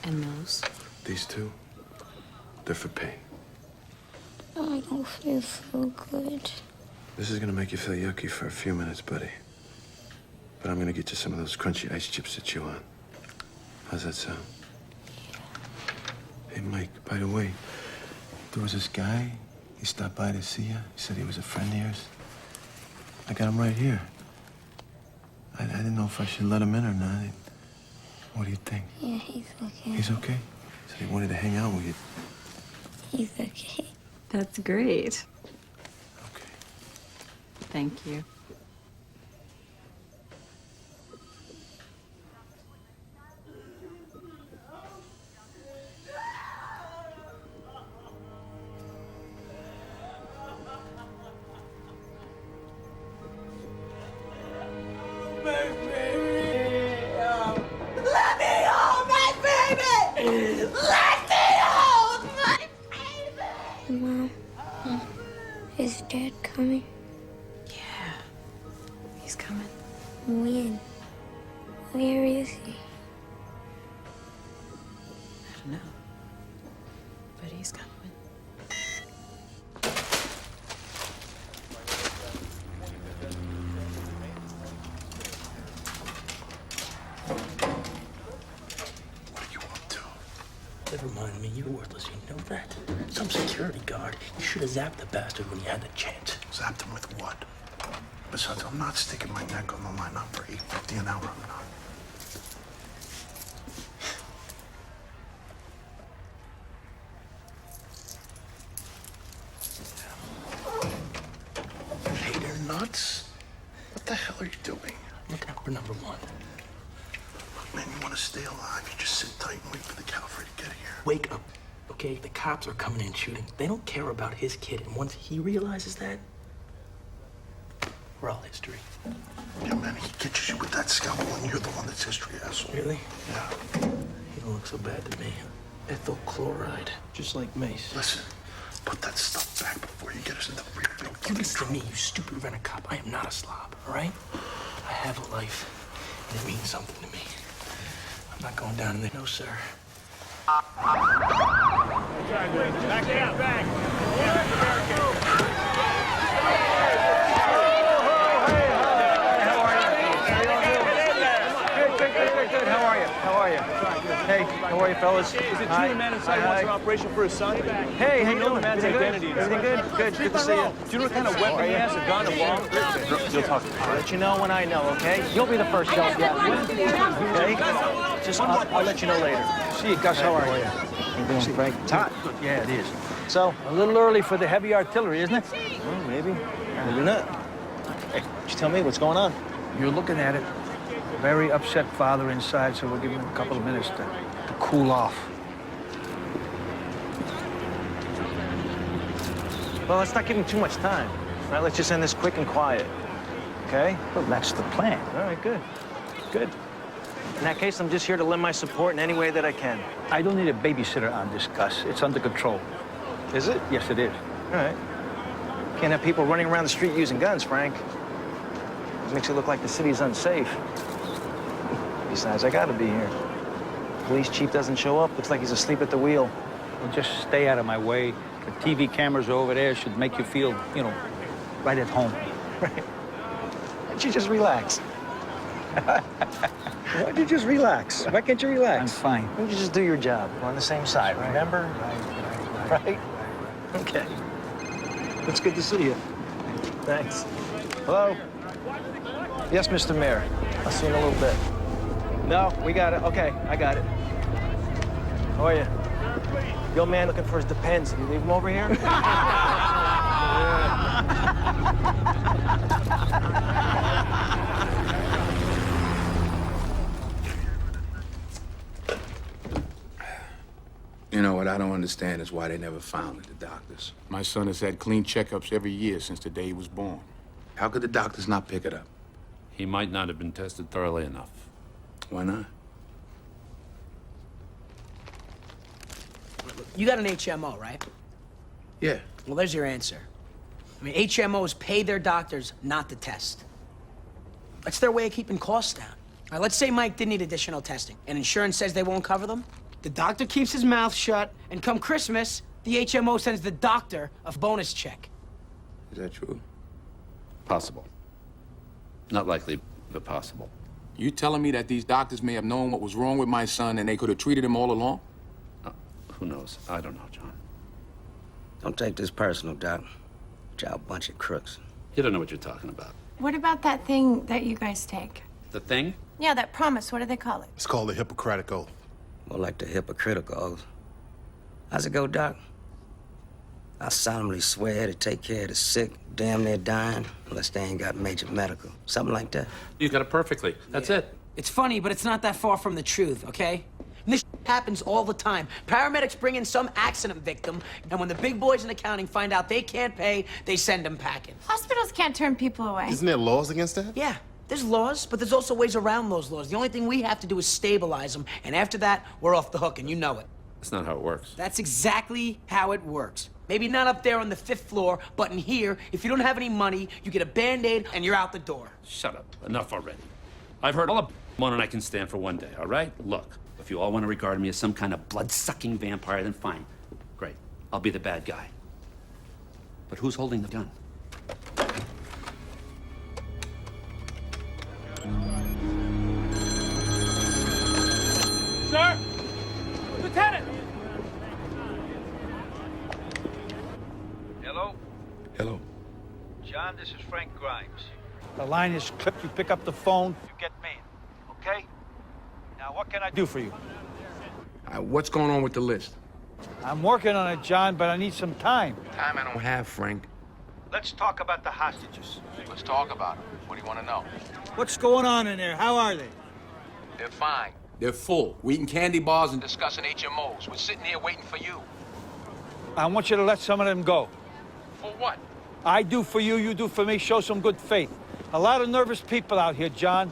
And those?
These two, they're for pain.
I don't feel so good.
This is gonna make you feel yucky for a few minutes, buddy. But I'm gonna get you some of those crunchy ice chips to chew on. How's that sound? Hey, Mike, by the way, there was this guy. He stopped by to see you. He said he was a friend of yours. I got him right here. I didn't know if I should let him in or not. What do you think?
Yeah, he's okay.
He's okay? Said he wanted to hang out with you.
He's okay.
That's great.
Okay.
Thank you.
Mom, is Dad coming?
Yeah. He's coming.
When? Where is he?
I don't know. But he's coming.
What are you up to?
Never mind me. You're worthless. You know that. Some security guard. You should have zapped the bastard when you had the chance.
Zapped him with what? Besides, I'm not sticking my neck on the line, not for $8.50 an hour, I'm not. Hey, they're nuts. What the hell are you doing?
Look out for number one.
Look, man, you want to stay alive, you just sit tight and wait for the cavalry to get here.
Wake up, okay? The cops are coming in shooting. They don't care about his kid, and once he realizes that, we're all history.
Yeah, man, he catches you with that scalpel, and you're the one that's history, asshole.
Really?
Yeah.
He don't look so bad to me. Ethyl chloride, just like Mace.
Listen, put that stuff back before you get us into real big
You listen to me, you stupid rent-a-cop. I am not a slob, all right? I have a life, and it means something to me. I'm not going down in there, no, sir.
Good. How are you? Hey, how are you, fellas? Is it true the man inside wants an operation for his son? Hey, how you doing, man? Identity. Everything good? Good to see you. Do you know what kind of weapon he has? A gun, a bomb? You'll talk.
I'll let you know when I know, okay? You'll be the first to okay? Just, I'll let you know later.
See you, Gus. How are you?
You doing, Frank?
It's hot. Yeah, it is. So, a little early for the heavy artillery, isn't it?
Well, maybe. Maybe not. Hey, just tell me what's going on.
You're looking at it. Very upset father inside, so we'll give him a couple of minutes to cool off.
Well, let's not give him too much time. All right, let's just end this quick and quiet. Okay?
Well, that's the plan.
All right, good. Good. In that case, I'm just here to lend my support in any way that I can.
I don't need a babysitter on this, Gus. It's under control.
Is it?
Yes, it is.
All right. Can't have people running around the street using guns, Frank. It makes it look like the city's unsafe. Besides, I gotta be here. Police chief doesn't show up. Looks like he's asleep at the wheel.
Well, just stay out of my way. The TV cameras over there should make you feel, you know, right at home.
Right. Why don't you just relax? Why don't you just relax? Why can't you relax?
I'm fine.
Why don't you just do your job? We're on the same side, remember? Right? Okay. It's good to see you. Thanks. Hello? Yes, Mr. Mayor. I'll see you in a little bit. No, we got it. Okay, I got it. How are you? Your man looking for his Depends. Did you leave him over here?
You know, what I don't understand is why they never found it, the doctors. My son has had clean checkups every year since the day he was born. How could the doctors not pick it up?
He might not have been tested thoroughly enough.
Why not?
You got an HMO, right?
Yeah.
Well, there's your answer. I mean, HMOs pay their doctors not to test. That's their way of keeping costs down. All right, let's say Mike did need additional testing, and insurance says they won't cover them. The doctor keeps his mouth shut, and come Christmas, the HMO sends the doctor a bonus check.
Is that true?
Possible. Not likely, but possible.
You telling me that these doctors may have known what was wrong with my son and they could have treated him all along?
Who knows? I don't know, John.
Don't take this personal, Doc. Y'all a bunch of crooks.
You don't know what you're talking about.
What about that thing that you guys take?
The thing?
Yeah, that promise. What do they call it?
It's called the Hippocratic Oath.
More like the hypocritical oath. How's it go, Doc? I solemnly swear to take care of the sick, damn near dying, unless they ain't got major medical. Something like that.
You got it perfectly. That's it.
It's funny, but it's not that far from the truth, okay? And this happens all the time. Paramedics bring in some accident victim, and when the big boys in accounting find out they can't pay, they send them packing.
Hospitals can't turn people away.
Isn't there laws against that?
Yeah, there's laws, but there's also ways around those laws. The only thing we have to do is stabilize them, and after that, we're off the hook, and you know it.
That's not how it works.
That's exactly how it works. Maybe not up there on the 5th floor, but in here, if you don't have any money, you get a Band-Aid and you're out the door.
Shut up. Enough already. I've heard all about one and I can stand for one day, all right? Look, if you all want to regard me as some kind of blood-sucking vampire, then fine. Great. I'll be the bad guy. But who's holding the gun?
Sir? Lieutenant!
Hello.
John, this is Frank Grimes.
The line is clipped. You pick up the phone. You get me. Okay? Now, what can I do for you?
What's going on with the list?
I'm working on it, John, but I need some time.
Time I don't have, Frank.
Let's talk about the hostages.
Let's talk about them. What do you want to know?
What's going on in there? How are they?
They're fine. They're full. We're eating candy bars and discussing HMOs. We're sitting here waiting for you.
I want you to let some of them go.
For what?
I do for you, you do for me. Show some good faith. A lot of nervous people out here, John.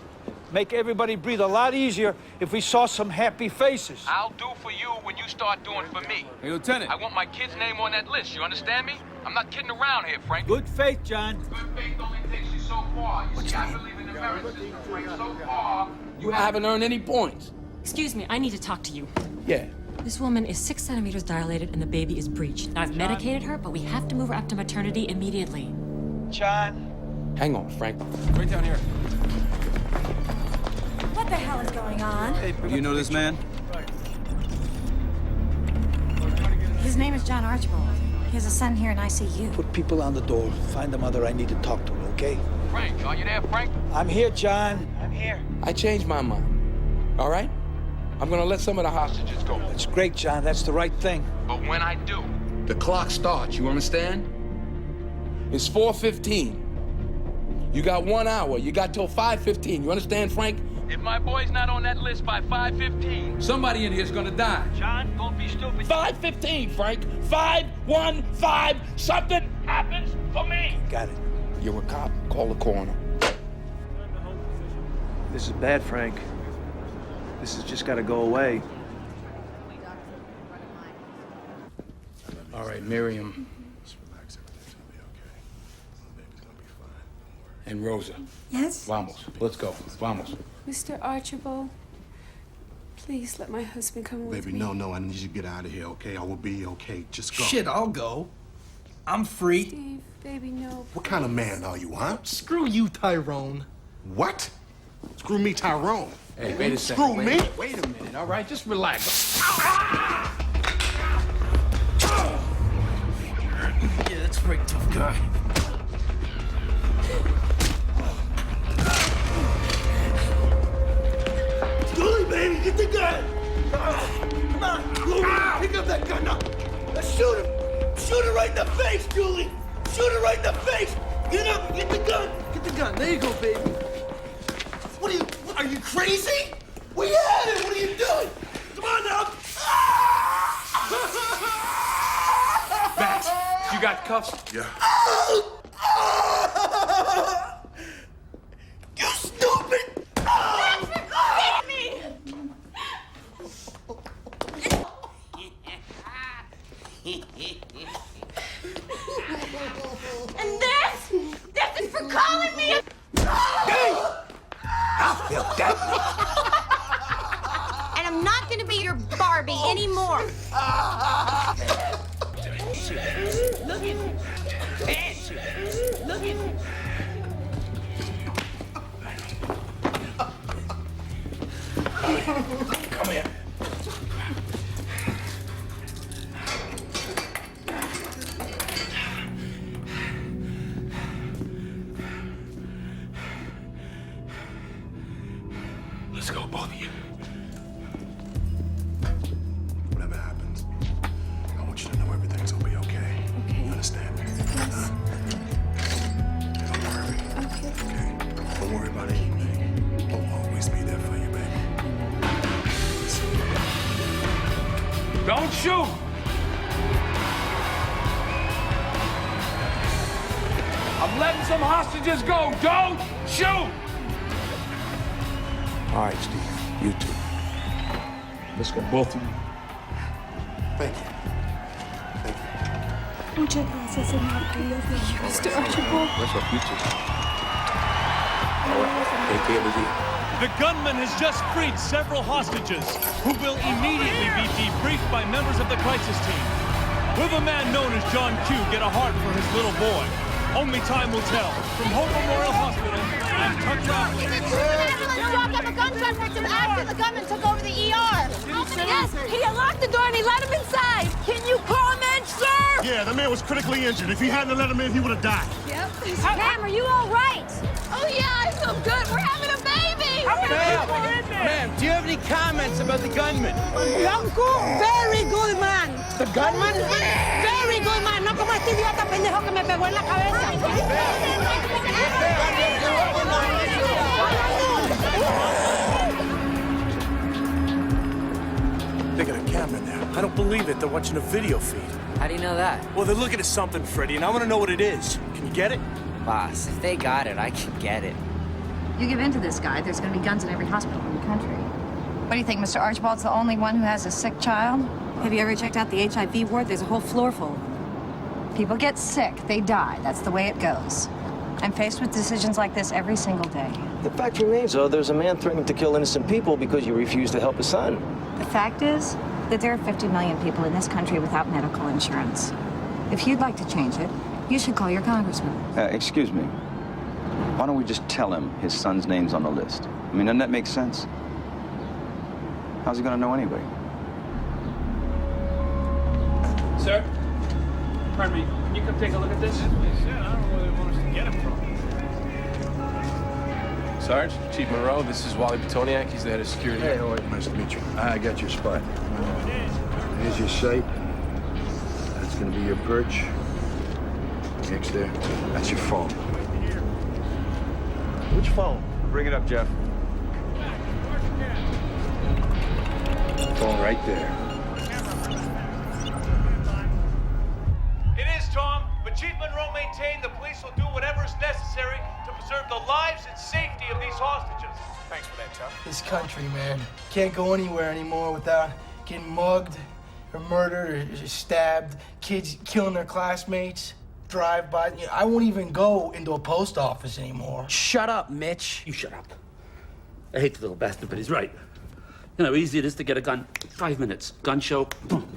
Make everybody breathe a lot easier if we saw some happy faces.
I'll do for you when you start doing for me.
Hey, Lieutenant.
I want my kid's name on that list. You understand me? I'm not kidding around here, Frank.
Good faith, John.
Good faith only takes you so far. You see, I believe in the merit system, Frank. So far, you haven't earned any points.
Excuse me, I need to talk to you.
Yeah.
This woman is 6 centimeters dilated and the baby is breached. Now, I've medicated her, but we have to move her up to maternity immediately.
John.
Hang on, Frank.
Right down here.
What the hell is going on?
Hey, do you know this man?
His name is John Archibald. He has a son here in ICU.
Put people on the door. Find the mother I need to talk to, okay?
Frank, are you there, Frank?
I'm here, John. I'm here.
I changed my mind. All right? I'm gonna let some of the hostages go.
That's great, John. That's the right thing.
But when I do, the clock starts, you understand? It's 4:15. You got 1 hour. You got till 5:15. You understand, Frank? If my boy's not on that list by 5:15, somebody in here's gonna die.
John, don't be stupid.
5:15, Frank. 5:15. Something happens for me.
Got it.
You're a cop. Call the coroner.
This is bad, Frank. This has just got to go away.
All right, Miriam.
Just relax, everything's gonna be okay. Baby's gonna be fine. Don't worry.
And Rosa.
Yes?
Vamos. Let's go. Vamos.
Mr. Archibald, please let my husband come with
Baby,
me.
no, I need you to get out of here, okay? I will be okay. Just go.
Shit, I'll go. I'm free.
Steve, baby, no.
What kind of man are you, huh?
Screw you, Tyrone.
What? Screw me, Tyrone.
Hey, wait a second.
Screw me?
Wait a minute, all right? Just relax.
Yeah, that's a very tough guy. Julie, baby, get the gun! Come on, Julie, pick up that gun now. Let's shoot him! Shoot him right in the face, Julie! Shoot him right in the face! Get up, get the gun! Get the gun, there you go, baby. What are you crazy? We had it, what are you doing? Come on now!
Max, you got cuffs?
Yeah.
You stupid!
Hit me! And this is for calling me a...
I feel that.
And I'm not gonna be your Barbie anymore.
Look at me. Look at me. Come here.
Let's go, both of you. Whatever happens, I want you to know everything's gonna be okay.
Okay.
You understand me?
Yes.
Don't worry.
Okay.
Okay? Don't worry about anything. I'll always be there for you, baby.
Don't shoot! I'm letting some hostages go. Don't shoot! All right, Steve. You too. Let's go, both of you.
Thank you. Thank you.
Muchas gracias, señor. I love you, Mr. Archibald.
Let's go, you too. All right. Take care of you.
The gunman has just freed several hostages who will immediately be debriefed by members of the crisis team. Will the man known as John Q get a heart for his little boy? Only time will tell. From Hope Memorial Hospital,
Walked up a gunshot victim after the gunman took over the ER. Yes, he unlocked the door and he let him inside. Can you comment, sir?
Yeah, the man was critically injured. If he hadn't let him in, he would have died.
Yep. Ma'am, are you all right? Oh, yeah, I feel good. We're having a baby.
Ma'am, do you have any comments about the gunman?
Very good man.
The gunman?
Very good man. No como este idiota pendejo que me pegó en la cabeza.
They got a camera now. I don't believe it. They're watching a video feed.
How do you know that?
Well, they're looking at something, Freddy, and I want to know what it is. Can you get it?
Boss, if they got it, I can get it.
You give in to this guy, there's going to be guns in every hospital in the country. What do you think, Mr. Archibald's the only one who has a sick child? Have you ever checked out the HIV ward? There's a whole floor full. People get sick, they die. That's the way it goes. I'm faced with decisions like this every single day.
The fact remains, though, there's a man threatening to kill innocent people because you refuse to help his son.
The fact is that there are 50 million people in this country without medical insurance. If you'd like to change it, you should call your congressman.
Excuse me. Why don't we just tell him his son's name's on the list? I mean, doesn't that make sense? How's he gonna know anyway?
Sir? Pardon me, can you come take a look at this?
I don't know where they want us to get it from.
Sarge, Chief Monroe, this is Wally Petoniak. He's the head of security.
Hey, how are you? Nice to meet you. I got your spot. Here's your site. That's gonna be your perch. Next there. That's your phone.
Which phone?
Bring it up, Jeff.
Phone right there.
It is, Tom, but Chief Monroe maintained the police will do whatever is necessary to preserve the lives and safety of these hostages.
Thanks for that, Tom.
This country, man, can't go anywhere anymore without getting mugged or murdered or stabbed, kids killing their classmates, drive-by. You know, I won't even go into a post office anymore.
Shut up, Mitch.
You shut up. I hate the little bastard, but he's right. You know how easy it is to get a gun. 5 minutes. Gun show. Boom.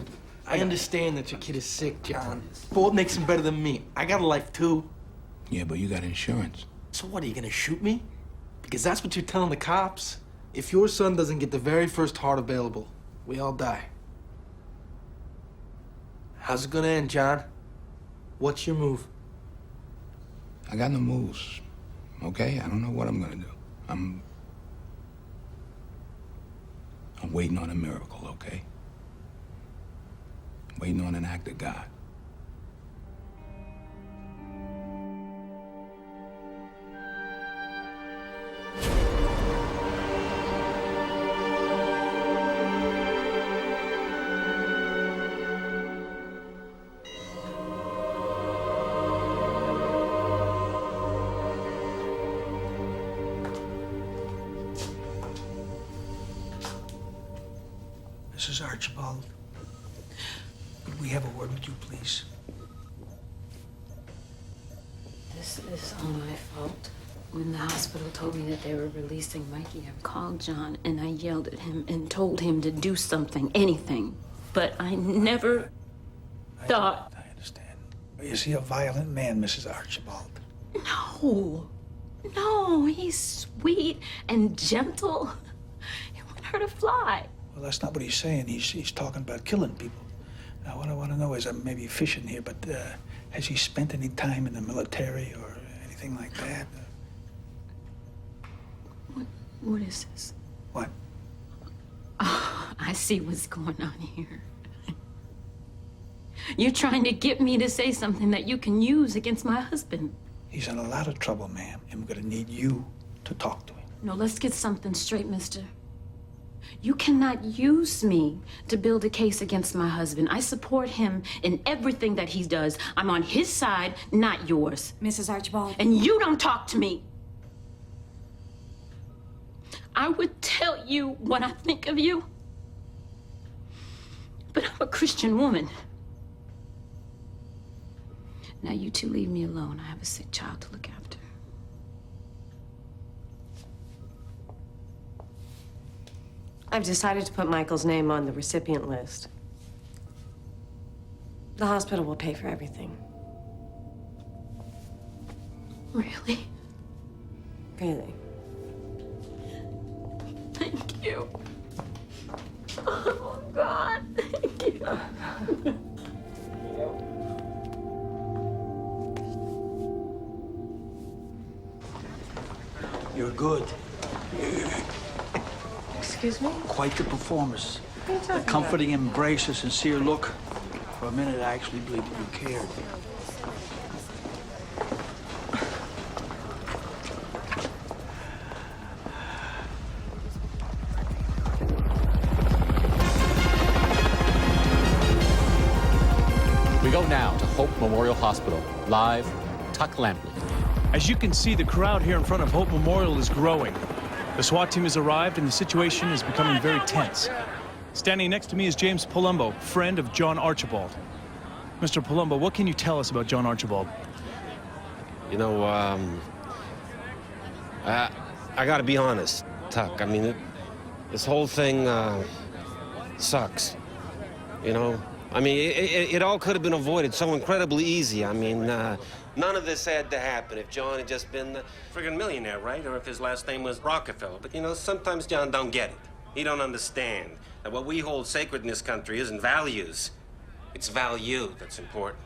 I understand that your kid is sick, John. But what makes him better than me? I got a life, too.
Yeah, but you got insurance.
So what, are you gonna shoot me? Because that's what you're telling the cops. If your son doesn't get the very first heart available, we all die. How's it gonna end, John? What's your move?
I got no moves. Okay? I don't know what I'm gonna do. I'm waiting on a miracle, okay? Waiting on an act of God.
Mrs. Archibald, could we have a word with you, please?
This is all my fault. When the hospital told me that they were releasing Mikey, I called John and I yelled at him and told him to do something, anything. But I never thought.
I understand. Is he a violent man, Mrs. Archibald?
No. No, he's sweet and gentle. He wouldn't hurt a fly.
Well, that's not what he's saying. He's talking about killing people. Now, what I want to know is, I'm maybe fishing here, but has he spent any time in the military or anything like that?
What is this?
What?
Oh, I see what's going on here. You're trying to get me to say something that you can use against my husband.
He's in a lot of trouble, ma'am, and we're gonna need you to talk to him.
No, let's get something straight, mister. You cannot use me to build a case against my husband. I support him in everything that he does. I'm on his side, not yours.
Mrs. Archibald.
And you don't talk to me. I would tell you what I think of you, but I'm a Christian woman. Now you two leave me alone. I have a sick child to look after.
I've decided to put Michael's name on the recipient list. The hospital will pay for everything.
Really?
Really?
Thank you. Oh, God. Thank you.
You're good.
Excuse me?
Quite the performance.
What are you talking
The comforting embrace, a sincere look. For a minute, I actually believed that you cared.
We go now to Hope Memorial Hospital. Live, Tuck Lampley.
As you can see, the crowd here in front of Hope Memorial is growing. The SWAT team has arrived and the situation is becoming very tense. Standing next to me is James Palumbo, friend of John Archibald. Mr. Palumbo, what can you tell us about John Archibald?
You know, I gotta be honest, Tuck. I mean, this whole thing sucks. You know? I mean, it all could have been avoided so incredibly easy. I mean, none of this had to happen if John had just been the friggin' millionaire, right? Or if his last name was Rockefeller. But, you know, sometimes John don't get it. He don't understand that what we hold sacred in this country isn't values. It's value that's important.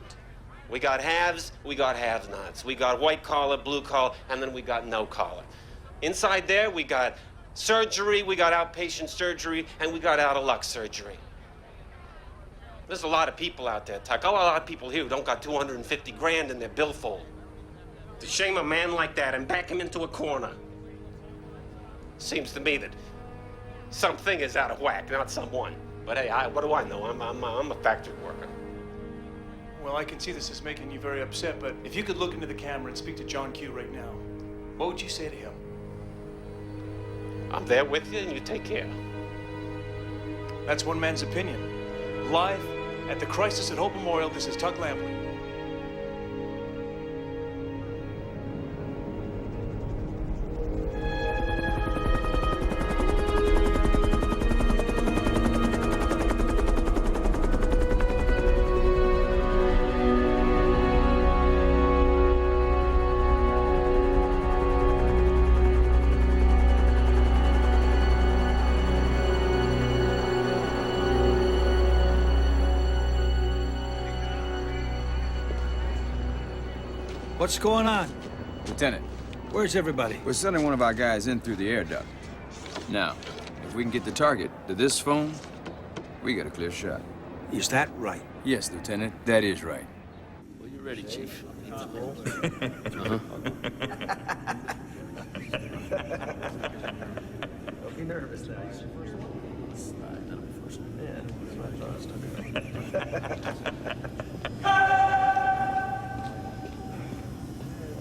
We got haves, we got have-nots. We got white collar, blue collar, and then we got no collar. Inside there, we got surgery, we got outpatient surgery, and we got out-of-luck surgery. There's a lot of people out there, Tuck. A lot of people here who don't got 250 grand in their billfold. To shame a man like that and back him into a corner. Seems to me that something is out of whack, not someone. But hey, what do I know? I'm a factory worker.
Well, I can see this is making you very upset, but if you could look into the camera and speak to John Q right now, what would you say to him?
I'm there with you and you take care.
That's one man's opinion. Live at the Crisis at Hope Memorial, this is Tuck Lampley.
What's going on?
Lieutenant.
Where's everybody?
We're sending one of our guys in through the air duct. Now, if we can get the target to this phone, we got a clear shot.
Is that right?
Yes, Lieutenant, that is right.
Well, you ready, Chief?
Uh-huh.
Don't be nervous now.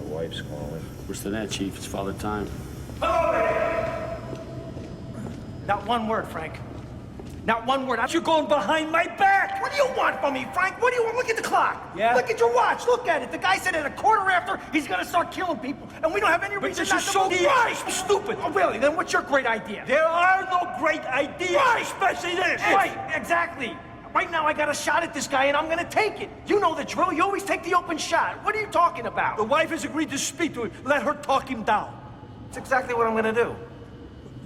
My wife's calling.
Worse than that, Chief. It's Father Time.
Not one word, Frank. Not one word. You're going behind my back. What do you want from me, Frank? What do you want? Look at the clock.
Yeah?
Look at your watch. Look at it. The guy said at a quarter after, he's gonna start killing people. And we don't have any reason not to move. Why? Stupid. Oh, really? Then what's your great idea?
There are no great ideas.
Right.
Especially this.
Right, exactly. Right now, I got a shot at this guy, and I'm gonna take it. You know the drill. You always take the open shot. What are you talking about?
The wife has agreed to speak to him. Let her talk him down.
That's exactly what I'm gonna do.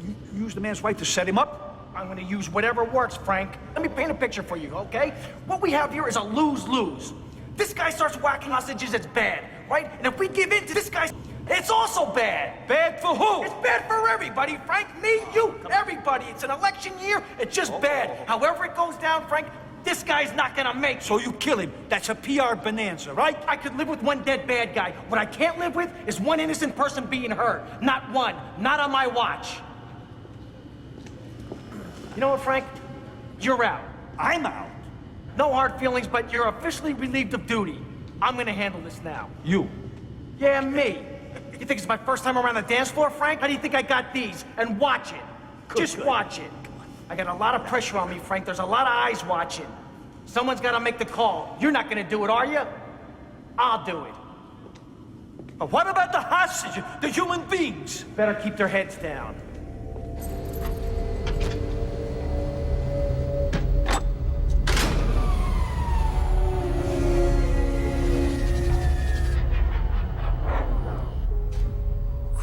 You use the man's wife to set him up?
I'm gonna use whatever works, Frank. Let me paint a picture for you, okay? What we have here is a lose-lose. This guy starts whacking hostages, it's bad, right? And if we give in to this guy, it's also bad.
Bad for who?
It's bad for everybody, Frank. Me, you, everybody. It's an election year. It's just bad. However it goes down, Frank, this guy's not gonna make it.
So you kill him. That's a PR bonanza, right?
I could live with one dead bad guy. What I can't live with is one innocent person being hurt. Not one. Not on my watch. You know what, Frank? You're out.
I'm out.
No hard feelings, but you're officially relieved of duty. I'm gonna handle this now.
You.
Yeah, me. You think it's my first time around the dance floor, Frank? How do you think I got these? And watch it. Just watch it. I got a lot of pressure on me, Frank. There's a lot of eyes watching. Someone's gotta make the call. You're not gonna do it, are you? I'll do it.
But what about the hostages, the human beings?
Better keep their heads down.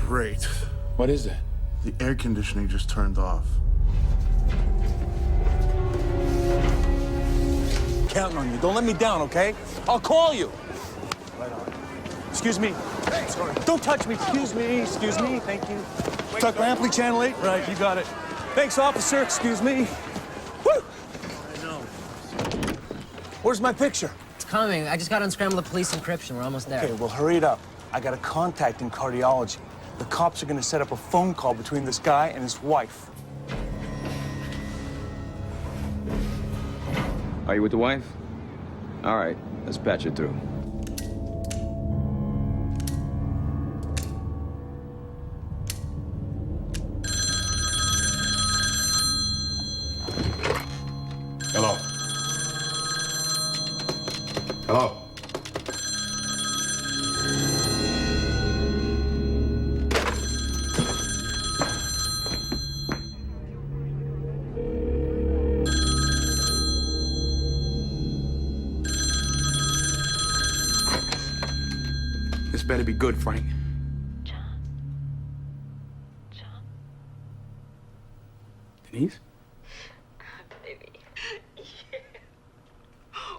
Great.
What is it?
The air conditioning just turned off.
Counting on you. Don't let me down, okay? I'll call you. Right on. Excuse me. Hey, sorry. Don't touch me. Excuse me. Excuse me. Thank you. Tuck Lampley, Channel 8. Right, you got it. Thanks, officer. Excuse me. Woo!
I know.
Where's my picture?
It's coming. I just got to unscramble the police encryption. We're almost there.
Okay, well, hurry it up. I got a contact in cardiology. The cops are gonna set up a phone call between this guy and his wife.
Are you with the wife? All right, let's patch it through.
Hello. Hello.
This better be good, Frank. Denise?
Baby.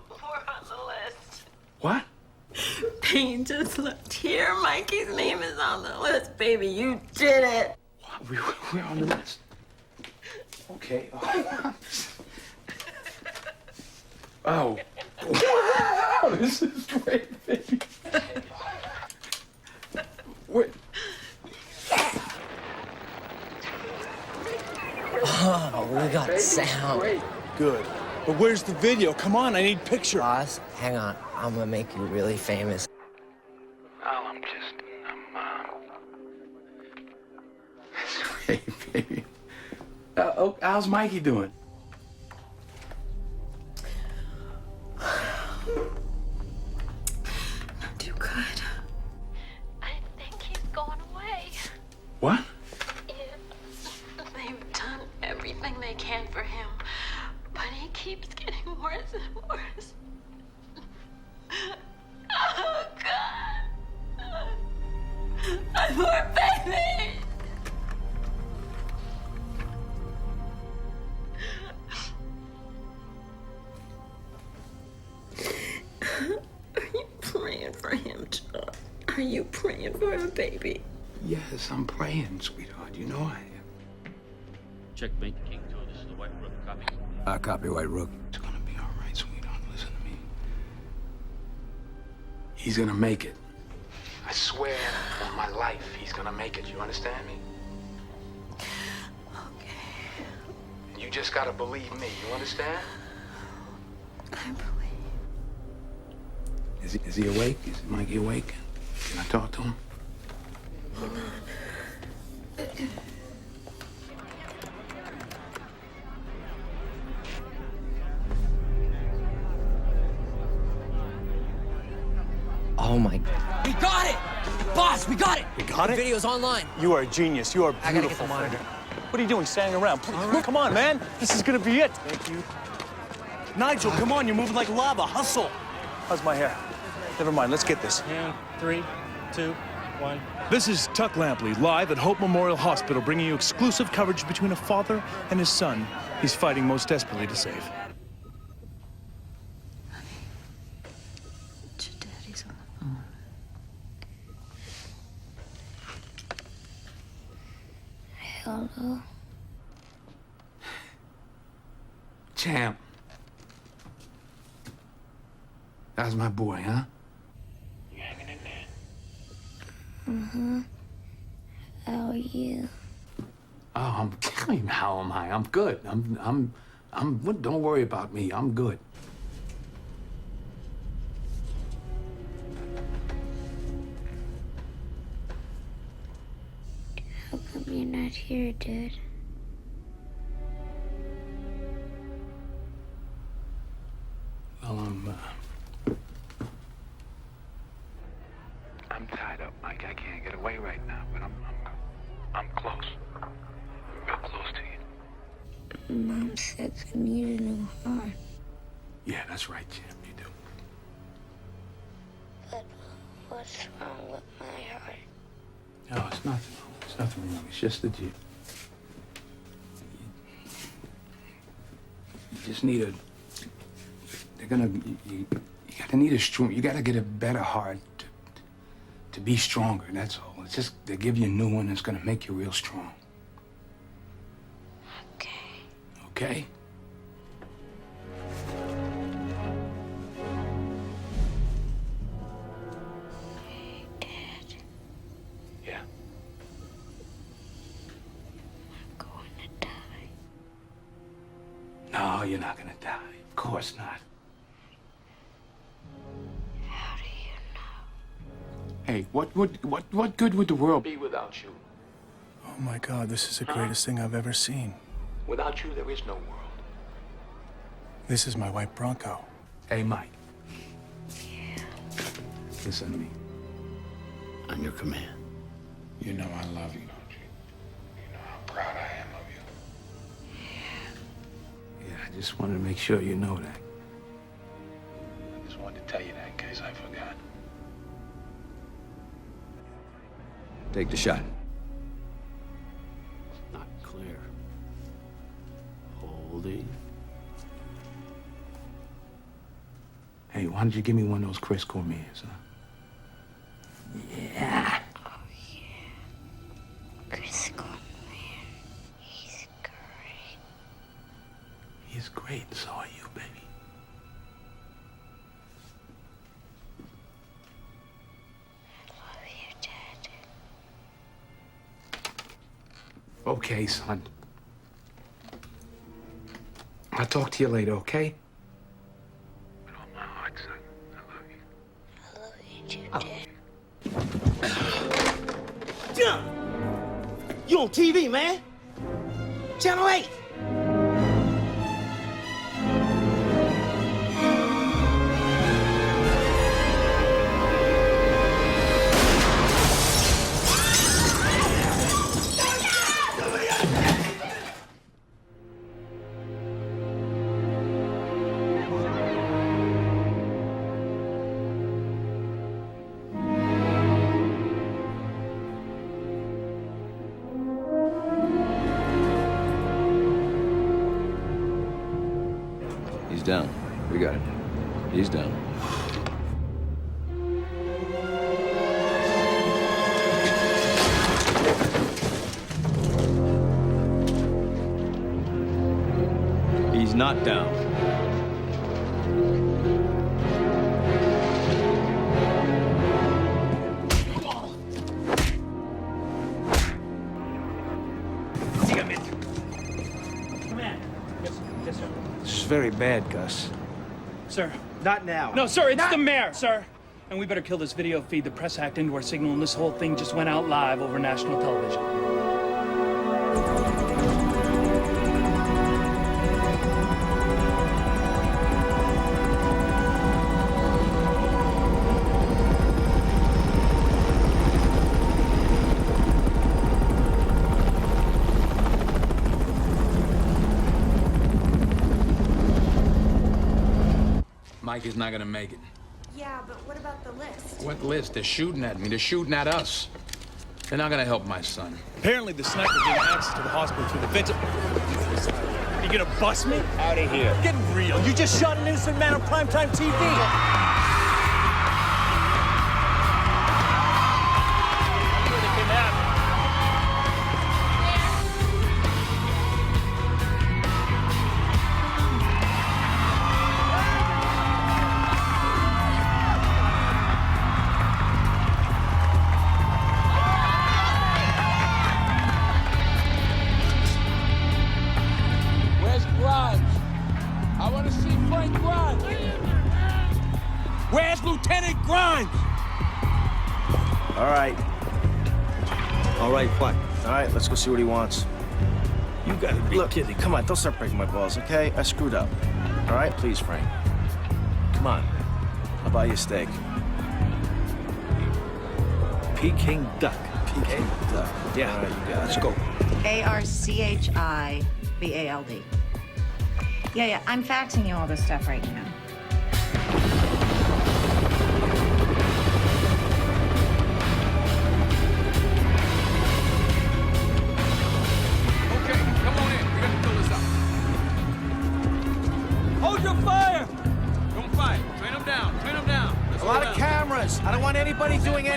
We're on the list.
What?
Payne just left here. Mikey's name is on the list, baby. You did it.
We're on the list. Okay. Oh. Wow, this is great, baby. Wait.
Oh, we got sound.
Good. But where's the video? Come on, I need picture.
Boss, hang on. I'm gonna make you really famous.
Oh, Hey, baby. How's Mikey doing?
Not too good. I think he's going away.
What?
They've done everything they can for him, but he keeps getting worse and worse. Oh, God. My poor baby. Are you praying for him, John? Are you praying for him, baby?
Yes, I'm praying, sweetheart. You know I am.
Checkmate, King 2. This is the White Rook. Copy.
I copy, White Rook.
It's gonna be all right, sweetheart. Listen to me. He's gonna make it. I swear on my life, he's gonna make it. You understand me?
Okay.
And you just gotta believe me. You understand?
I believe.
Is he awake? Is Mikey awake? Can I talk to him?
Hold on.
Oh my. We got it! Boss, we got it!
We got it?
The video's online.
You are a genius. You are beautiful.
I gotta get the monitor.
What are you doing standing around? Please, come on, man. This is gonna be it. Thank you. Nigel, come on. You're moving like lava. Hustle. How's my hair? Never mind. Let's get this.
And 3, 2, 1.
This is Tuck Lampley, live at Hope Memorial Hospital, bringing you exclusive coverage between a father and his son he's fighting most desperately to save.
Daddy's on the phone. Hello?
Champ. That's my boy, huh?
You hanging in there?
Mm-hmm. How are you?
Oh, how am I? I'm good. Don't worry about me. I'm good.
How come you're not here, Dad?
Well, I'm tied up, Mike. I can't get away right now, but I'm close. I'm real close to you.
Mom said I need a new heart.
Yeah, that's right, Champ. You do.
But what's wrong with my heart?
No, it's nothing. There's nothing wrong. It's just that you just need a. They're gonna. You gotta need a strong. You gotta get a better heart to be stronger. That's all. It's just they give you a new one that's gonna make you real strong.
Okay.
Okay.
Dad,
Yeah.
I'm going to die.
No, you're not gonna die. Of course not.
How do you know?
Hey, what good would the world be without you?
Oh my God, this is the greatest thing I've ever seen.
Without you, there is no world.
This is my white Bronco.
Hey, Mike. Listen to me. I'm your command. You know I love you, don't you? You know how proud I am of you. Yeah, I just wanted to make sure you know that. I just wanted to tell you that in case I forgot.
Take the shot.
Not clear. Holding. Hey, why don't you give me one of those Chris Cormiers, huh? Yeah.
Oh, yeah. Chris Cormier. He's great.
He's great, and so are you, baby.
I love you, Dad.
Okay, son. I'll talk to you later, okay? With all my heart, son. I love you.
I love you too, Dad.
Jump! You on TV, man? Channel 8.
He's down. We got it. He's down. He's not down.
This is very bad, Gus.
Sir.
Not now.
No, sir, it's the mayor, sir. And we better kill this video feed. The press hacked into our signal, and this whole thing just went out live over national television.
Mike is not gonna make it.
Yeah, but what about the list?
What list? They're shooting at me. They're shooting at us. They're not gonna help my son.
Apparently, the sniper gained access to the hospital through the vent. You gonna bust me?
Out of here.
Get real. You just shot an innocent man on primetime TV.
Where's Grimes? I want to see Frank Grimes. Where's Lieutenant Grimes?
All right. All right, fine. All right, let's go see what he wants. You gotta be kidding. Come on, don't start breaking my balls, okay? I screwed up. All right? Please, Frank. Come on. I'll buy you a steak. Peking duck. Peking duck. Yeah. All right, you got it. Let's go.
ARCHIBALD. Yeah, I'm faxing you all this stuff right now.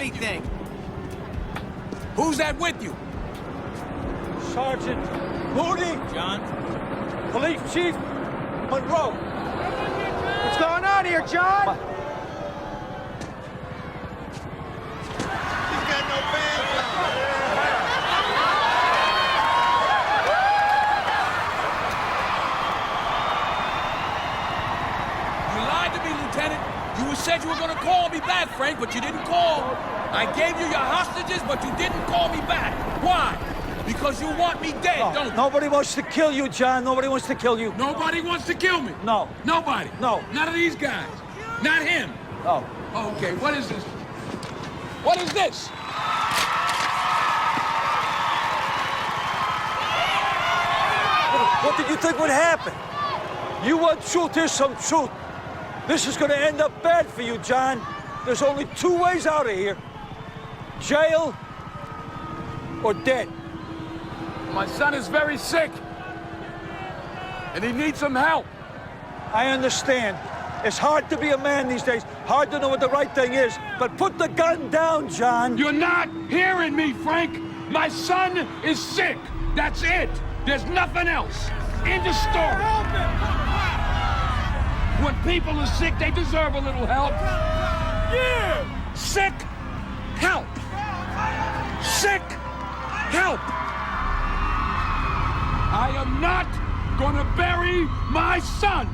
anything. Who's that with you?
Sergeant Moody.
John?
Police Chief Monroe.
What's going on here, John?
He's got no pants on.
You lied to me, Lieutenant. You said you were gonna call me back, Frank, but you didn't call. I gave you your hostages, but you didn't call me back. Why? Because you want me dead, don't you?
Nobody wants to kill you, John. Nobody wants to kill you.
Nobody wants to kill me?
No.
Nobody?
No.
None of these guys? Not him?
No.
Okay, what is this? What is this?
What did you think would happen? You want truth, here's some truth. This is gonna end up bad for you, John. There's only two ways out of here. Jail or dead.
My son is very sick. And he needs some help.
I understand. It's hard to be a man these days. Hard to know what the right thing is. But put the gun down, John.
You're not hearing me, Frank. My son is sick. That's it. There's nothing else. End of story. When people are sick, they deserve a little help. Yeah! Sick help. Sick help. I am not gonna bury my son.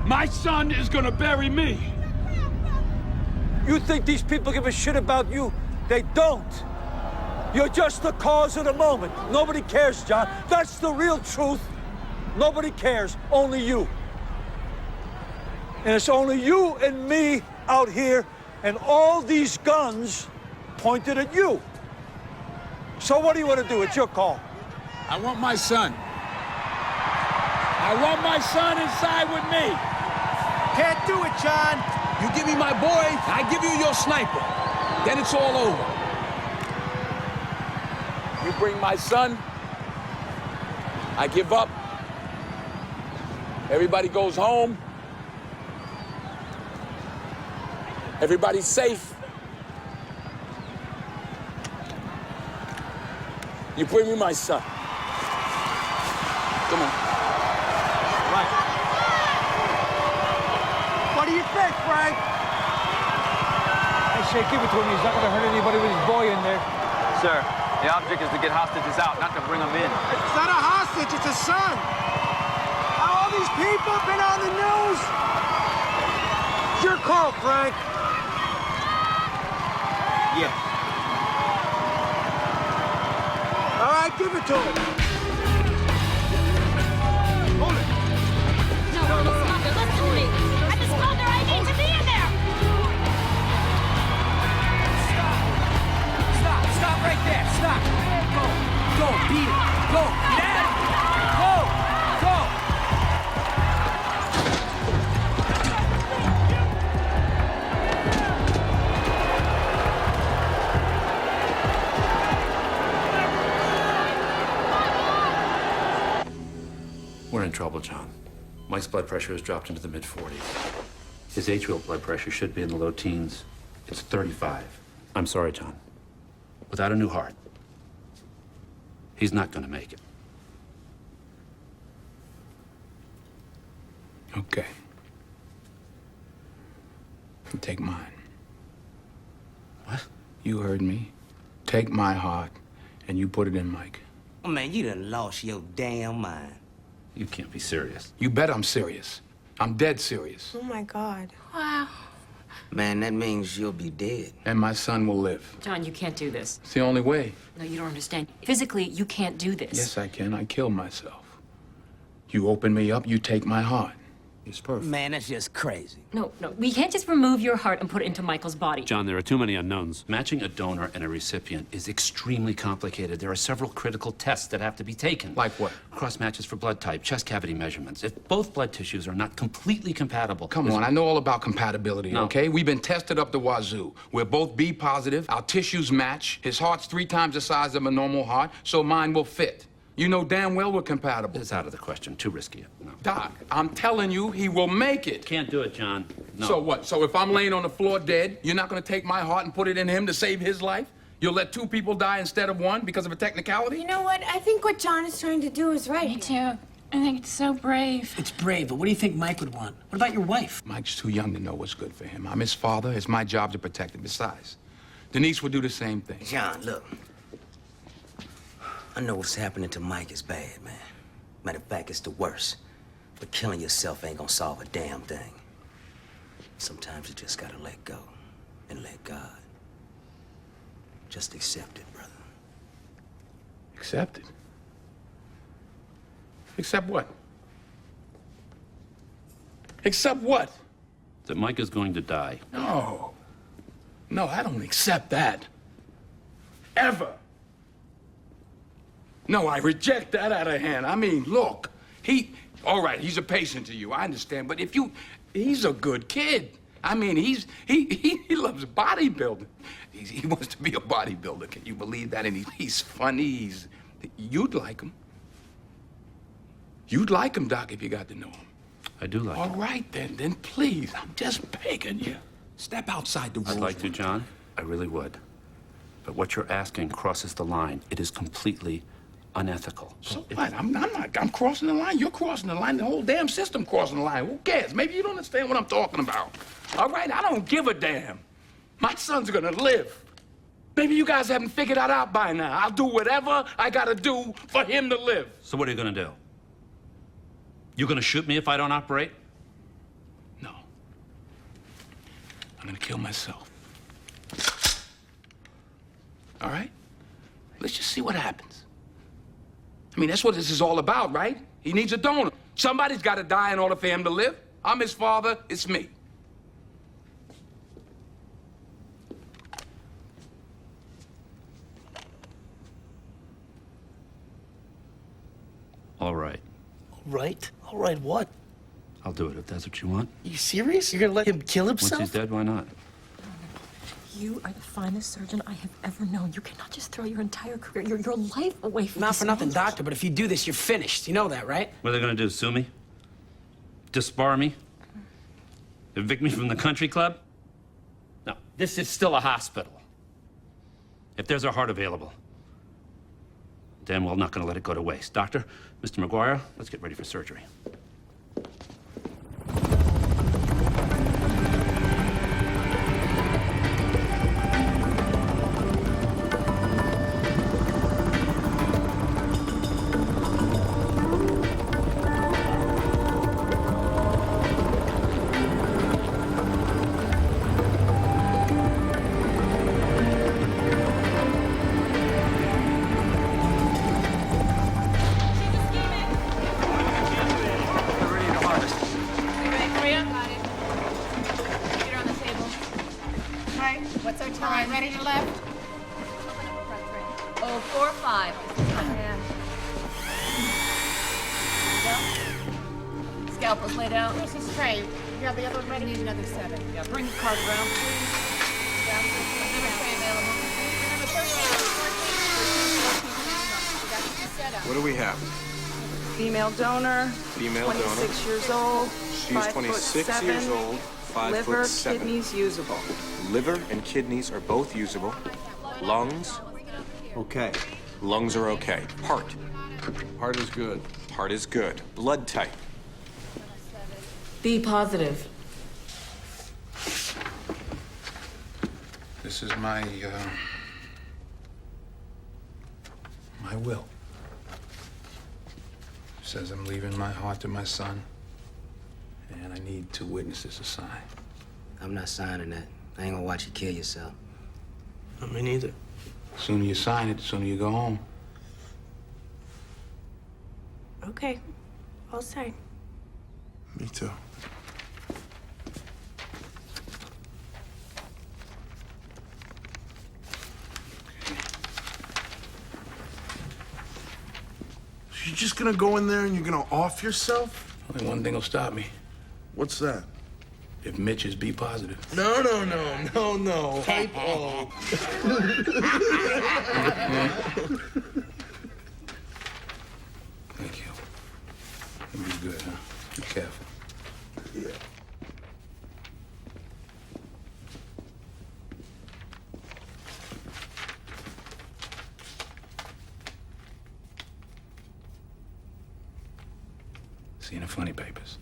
My son is gonna bury me.
You think these people give a shit about you? They don't. You're just the cause of the moment. Nobody cares, John. That's the real truth. Nobody cares, only you. And it's only you and me out here, and all these guns pointed at you. So what do you want to do? It's your call.
I want my son. I want my son inside with me.
Can't do it, John.
You give me my boy, I give you your sniper. Then it's all over. You bring my son, I give up. Everybody goes home. Everybody's safe. You bring me my son. Come on.
Right. What do you think, Frank?
I say give it to him. He's not going to hurt anybody with his boy in there.
Sir, the object is to get hostages out, not to bring them in.
It's not a hostage, it's a son. All these people have been on the news. It's your call, Frank. Yeah. All right, give it to him. Hold it.
No, Mother, listen to me. I just called her. I need to be in there.
Stop right there. Stop. Go, beat it. Go. Get out of here. Go.
We're in trouble, John. Mike's blood pressure has dropped into the mid-40s. His atrial blood pressure should be in the low teens. It's 35. I'm sorry, John. Without a new heart, he's not going to make it.
Okay. Take mine.
What?
You heard me. Take my heart, and you put it in Mike.
Oh, man, you done lost your damn mind.
You can't be serious.
You bet I'm serious. I'm dead serious.
Oh my God.
Wow.
Man, that means you'll be dead.
And my son will live.
John, you can't do this.
It's the only way.
No, you don't understand. Physically, you can't do this.
Yes, I can. I kill myself. You open me up, you take my heart. It's perfect.
Man, that's just crazy.
No, we can't just remove your heart and put it into Michael's body.
John, there are too many unknowns. Matching a donor and a recipient is extremely complicated. There are several critical tests that have to be taken.
Like what?
Cross matches for blood type, chest cavity measurements. If both blood tissues are not completely compatible...
Come on, I know all about compatibility,
No.
okay? We've been tested up the wazoo. We're both B positive, our tissues match. His heart's 3 times the size of a normal heart, so mine will fit. You know damn well we're compatible.
It's out of the question. Too risky. No.
Doc, I'm telling you, he will make it.
Can't do it, John. No.
So what? So if I'm laying on the floor dead, you're not gonna take my heart and put it in him to save his life? You'll let 2 people die instead of 1 because of a technicality?
You know what? I think what John is trying to do is right.
Me too. I think it's so brave.
It's brave, but what do you think Mike would want? What about your wife?
Mike's too young to know what's good for him. I'm his father. It's my job to protect him. Besides, Denise would do the same thing.
John, look. I know what's happening to Mike is bad, man. Matter of fact, it's the worst. But killing yourself ain't gonna solve a damn thing. Sometimes you just gotta let go and let God. Just accept it, brother.
Accept it? Accept what? Accept what?
That Mike is going to die.
No. No, I don't accept that. Ever. No, I reject that out of hand. I mean, look, all right, he's a patient to you, I understand, but he's a good kid. I mean, he loves bodybuilding. He wants to be a bodybuilder, can you believe that? And he's funny, you'd like him. You'd like him, Doc, if you got to know him.
I do like him.
All right, then please, I'm just begging you. Step outside the rules.
I'd like to, John. I really would. But what you're asking crosses the line. It is completely unethical.
So what? I'm crossing the line. You're crossing the line. The whole damn system crossing the line. Who cares? Maybe you don't understand what I'm talking about. All right? I don't give a damn. My son's gonna live. Maybe you guys haven't figured that out by now. I'll do whatever I gotta do for him to live.
So what are you gonna do? You gonna shoot me if I don't operate?
No. I'm gonna kill myself. All right? Let's just see what happens. I mean, that's what this is all about, right? He needs a donor. Somebody's got to die in order for him to live. I'm his father. It's me.
All right.
All right? All right, what?
I'll do it if that's what you want.
You serious? You're gonna let him kill
Once
himself?
he's dead, why not?
You are the finest surgeon I have ever known. You cannot just throw your entire career, your life away for
Not
this
for nothing,
man.
doctor, but if you do this, you're finished. You know that, right?
What are they gonna do, sue me? Disbar me? Evict me from the country club? No, this is still a hospital. If there's a heart available, damn well not gonna let it go to waste. Doctor, Mr. McGuire, let's get ready for surgery.
What's our time? Ready to left? 045. Scalpel's laid out. Where's this tray? You have the other one ready? Need another 7. Yeah, bring the card around, please. Yeah, another tray available. Number 13, 14,
What do we have?
Female donor.
Female
26 years old.
She's
5'7",
26 years old, 5'7".
Liver, kidneys usable.
Liver and kidneys are both usable. Lungs, okay. Lungs are okay. Heart. Heart is good. Heart is good. Blood type.
B positive.
This is my will. It says I'm leaving my heart to my son, and I need 2 witnesses to sign.
I'm not signing that. I ain't gonna watch you kill yourself.
Me neither.
The sooner you sign it, the sooner you go home.
Okay. I'll sign.
Me too.
You're just gonna go in there and you're gonna off yourself?
Only one thing will stop me.
What's that?
If Mitch is B positive.
No. Type O.
Thank you. It'll be good, huh? Be careful.
Yeah.
See you in the funny papers.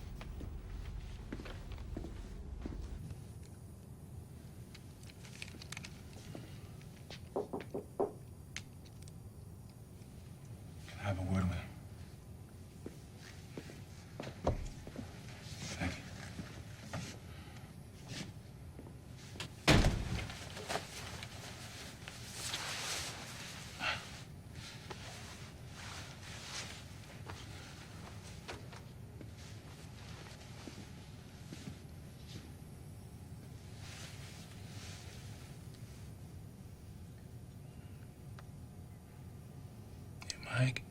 Can I have a word with him? Thank you. Mike?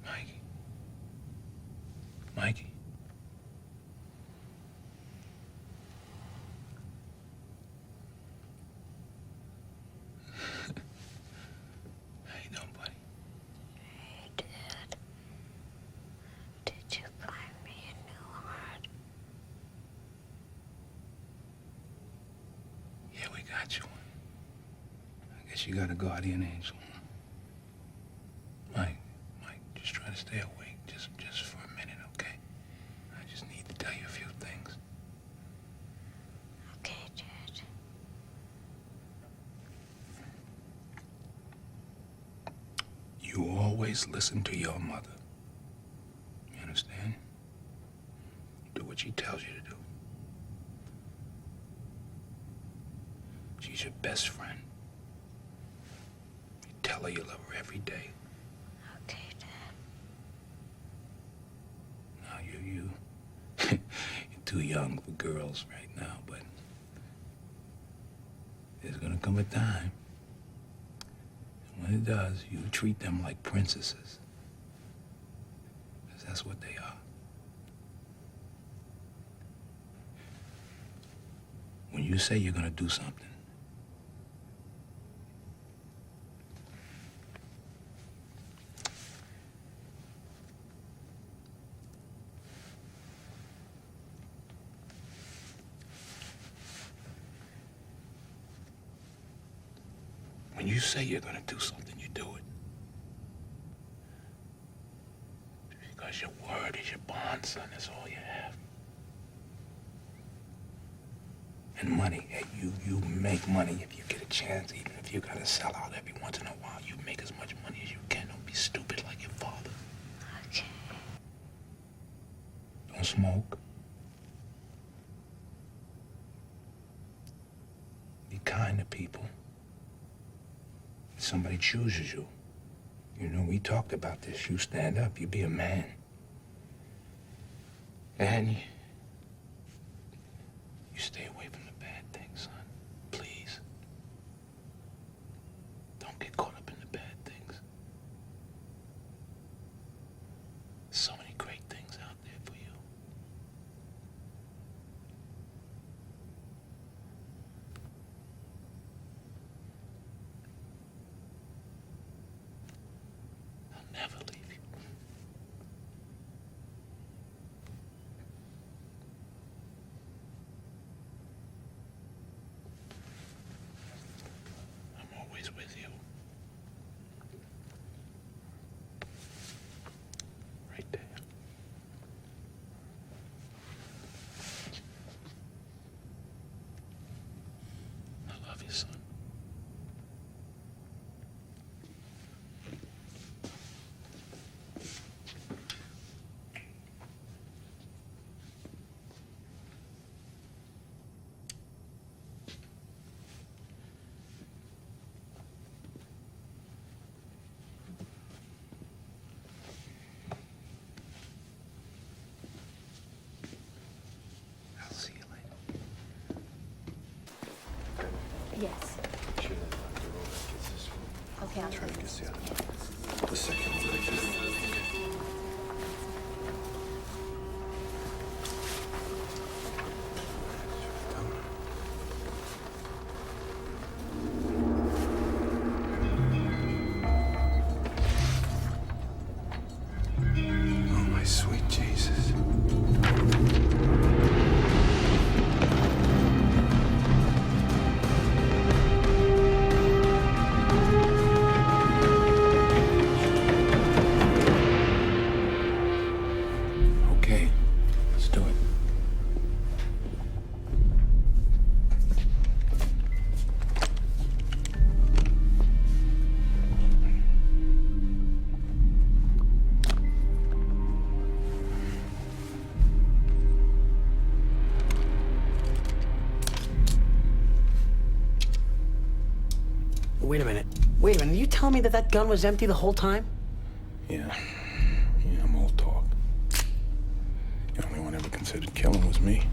Mikey? Mikey? How you doing, buddy?
Hey, Dad. Did you buy me a new heart?
Yeah, we got you one. I guess you got a guardian angel. Mike, just try to stay awake, just for a minute, okay? I just need to tell you a few things.
Okay, Dad.
You always listen to your mother. You understand? Do what she tells you to do. She's your best friend. You tell her you love her every day.
Okay, Dad.
Now, you're too young for girls right now, but there's gonna come a time. And when it does, you treat them like princesses. Because that's what they are. When you say you're gonna do something, when you say you're gonna do something, you do it. Because your word is your bond, son. That's all you have. And money, hey, you make money if you get a chance, even if you gotta sell out every once in a while. You make as much money as you can. Don't be stupid like your father.
Okay.
Don't smoke. Be kind to people. If somebody chooses you, you know, we talked about this. You stand up, you be a man. And you stay away from the bad things, son. Please. Don't get caught up in the bad things. So many great things out there for you. I'll never leave you. I'm always with you. Right there. I love you, son. I'll see you later.
Yes. Okay, I'll try to get
the second one. Oh, my sweet Jesus.
Wait a minute. Wait a minute. Are you telling me that that gun was empty the whole time?
Yeah. Yeah, I'm all talk. The only one ever considered killing was me.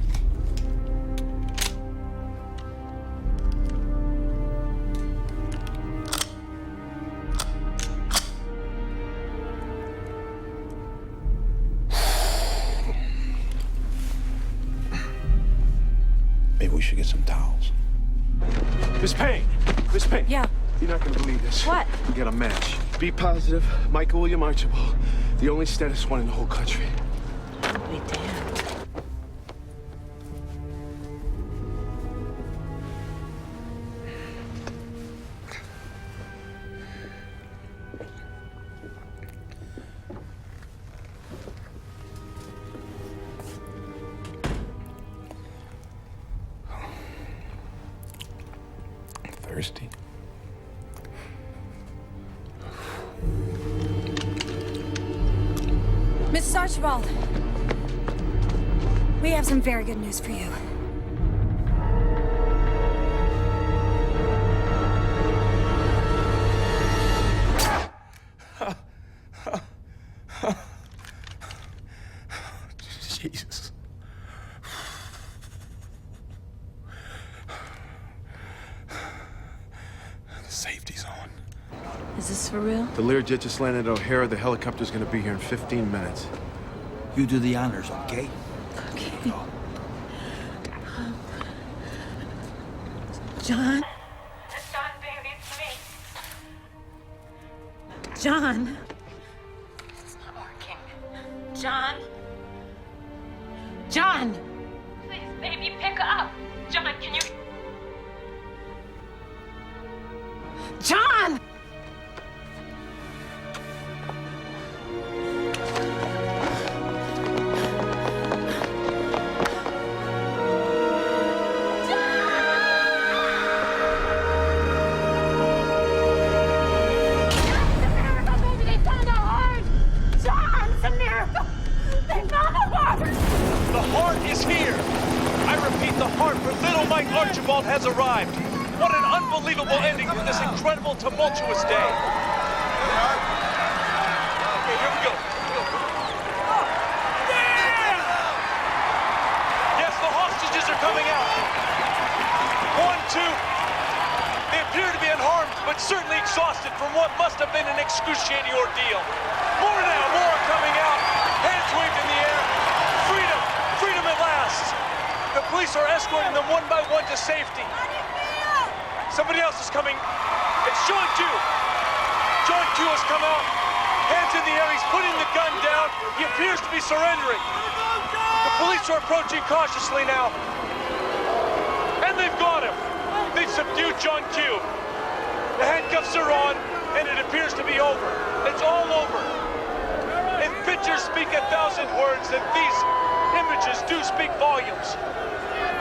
Maybe we should get some towels.
Miss Payne! Miss Payne!
Yeah.
You're not gonna believe this.
What?
We got a match. Be positive. Michael William Archibald, the only status one in the whole country.
Be damned.
Thirsty?
Mrs. Archibald, we have some very good news for you.
Jesus. The safety's on.
Is this for real?
The Learjet just landed at O'Hara. The helicopter's gonna be here in 15 minutes.
You do the honors, okay?
Okay. John?
John, baby, it's me.
John?
It's not working. John?
John!
Please, baby, pick up. John, can you...
John!
The heart is here! I repeat, the heart for little Mike Archibald has arrived! What an unbelievable ending to this incredible, tumultuous day! Okay, here we go. Yes, the hostages are coming out. 1, 2. They appear to be unharmed, but certainly exhausted from what must have been an excruciating ordeal. More now, more coming out. Hands waved in the air. Freedom! Freedom at last! The police are escorting them one by one to safety. Somebody else is coming. It's John Q. John Q has come out. Hands in the air. He's putting the gun down. He appears to be surrendering. The police are approaching cautiously now. And they've got him. They've subdued John Q. The handcuffs are on, and it appears to be over. It's all over. If pictures speak 1,000 words, then these images do speak volumes.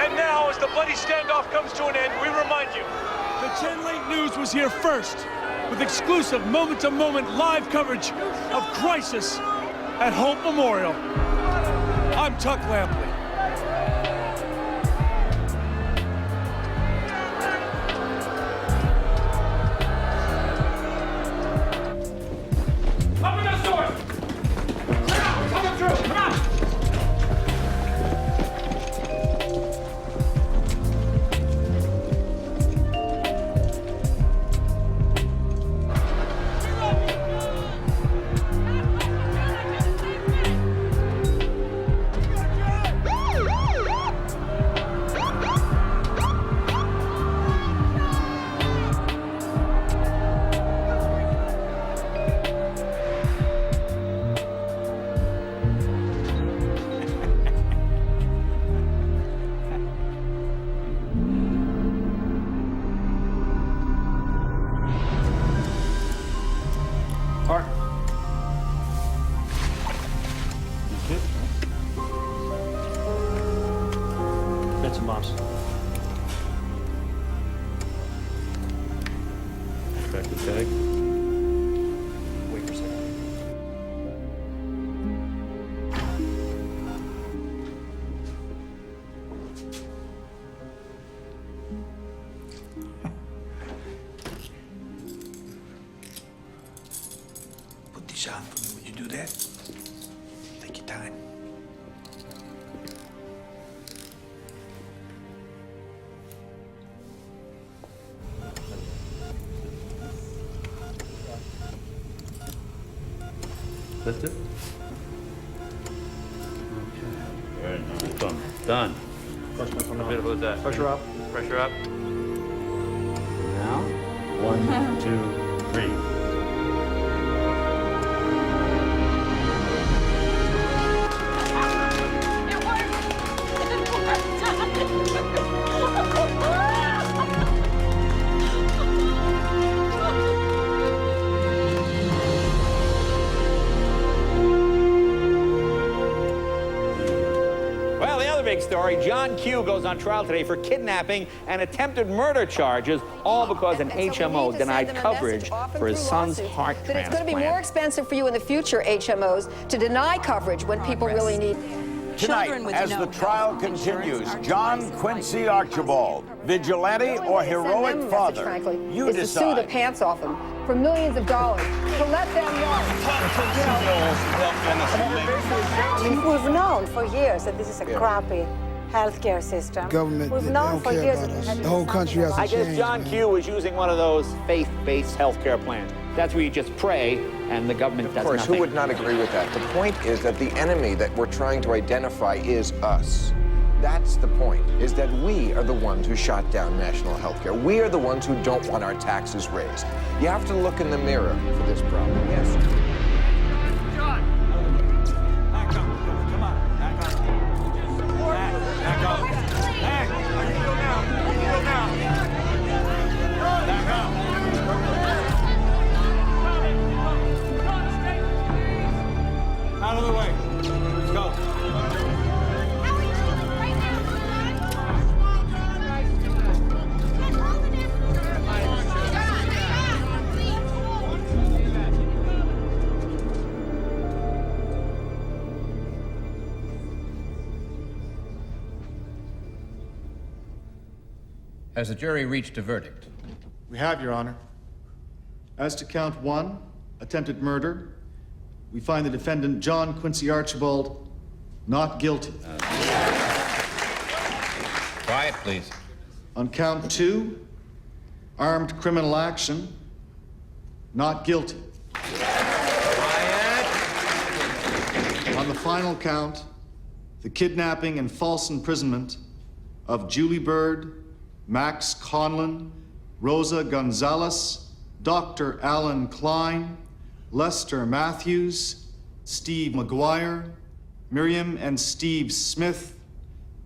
And now, as the bloody standoff comes to an end, we remind you. The 10 Late News was here first, with exclusive moment-to-moment live coverage of Crisis at Hope Memorial. I'm Tuck Lampley.
Open those doors! We're coming through! Come on!
Park. Bits and bobs. Back to the bag. Wait for a second.
shot for me. Would you do that? Take your time.
Lift it. Okay. Very nice. Boom. Done. A bit of that. Pressure up. Pressure up. Now, 1, 2, 3.
Well, the other big story, John Q goes on trial today for kidnapping and attempted murder charges, all because an HMO denied coverage for his son's heart
that it's going to be more
transplant.
expensive for you in the future, HMOs, to deny coverage when people really need
Tonight, as the trial continues, John Quincy Archibald, vigilante or heroic father, you
is to sue the
decide.
pants off them for millions of dollars, to let them know.
We've known for years that this is a crappy healthcare system.
Government,
We've
they
known
don't
for
care
years
about
that
us.
it had to
The
be
whole country has to
I guess
change,
John
man.
Q was using one of those faith-based healthcare plans. That's where you just pray and the government does
Of course,
nothing.
who would not agree with that? The point is that the enemy that we're trying to identify is us. That's the point, is that we are the ones who shot down national health care. We are the ones who don't want our taxes raised. You have to look in the mirror for this problem, yes?
Out of the way. Let's go.
Has the jury reached a verdict?
We have, Your Honor. As to count 1, attempted murder, we find the defendant, John Quincy Archibald, not guilty.
Quiet, please.
On count 2, armed criminal action, not guilty. On the final count, the kidnapping and false imprisonment of Julie Bird, Max Conlon, Rosa Gonzalez, Dr. Alan Klein, Lester Matthews, Steve McGuire, Miriam and Steve Smith,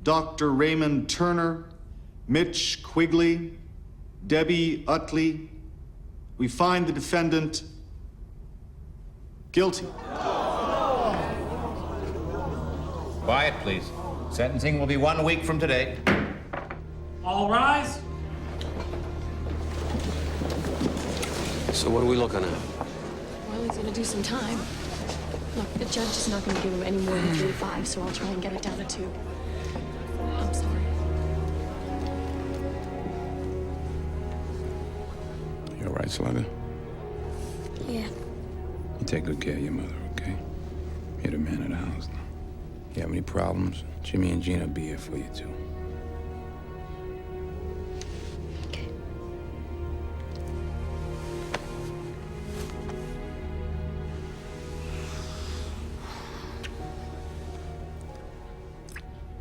Dr. Raymond Turner, Mitch Quigley, Debbie Utley. We find the defendant guilty.
Quiet, please. Sentencing will be 1 week from today.
All rise.
So what are we looking at?
Well, he's gonna do some time. Look, the judge is not gonna give him any more than 3 to 5, so I'll try and get it down to 2. I'm sorry.
You all right, Slugger?
Yeah.
You take good care of your mother, okay? You're the man of the house now. You have any problems, Jimmy and Gina will be here for you, too.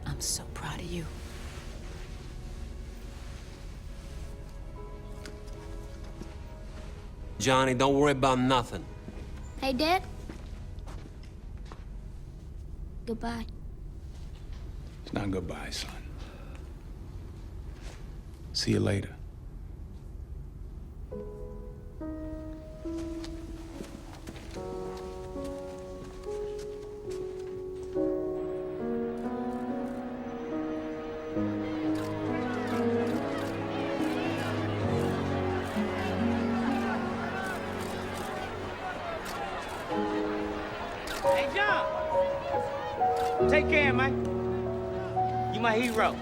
I'm so proud of you.
Johnny, don't worry about nothing.
Hey, Dad. Goodbye.
It's not goodbye, son. See you later.
Hey, John. Take care, man. You my hero.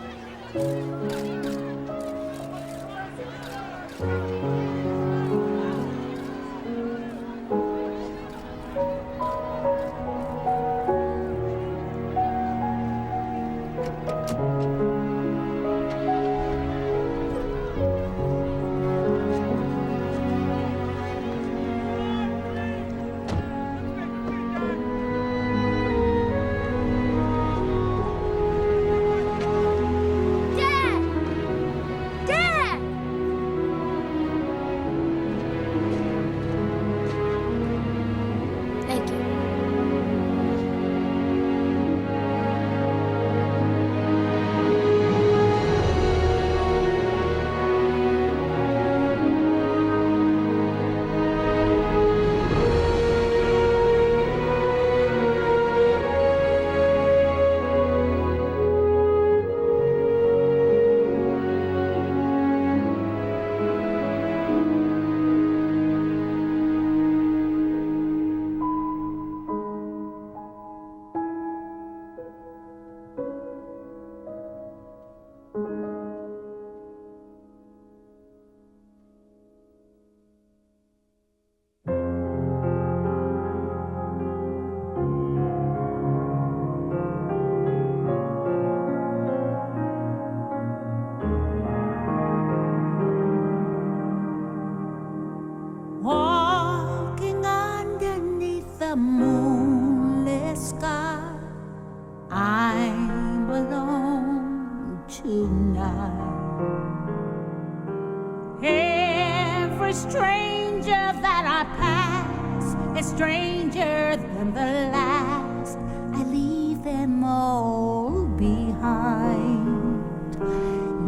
Every stranger that I pass is stranger than the last. I leave them all behind.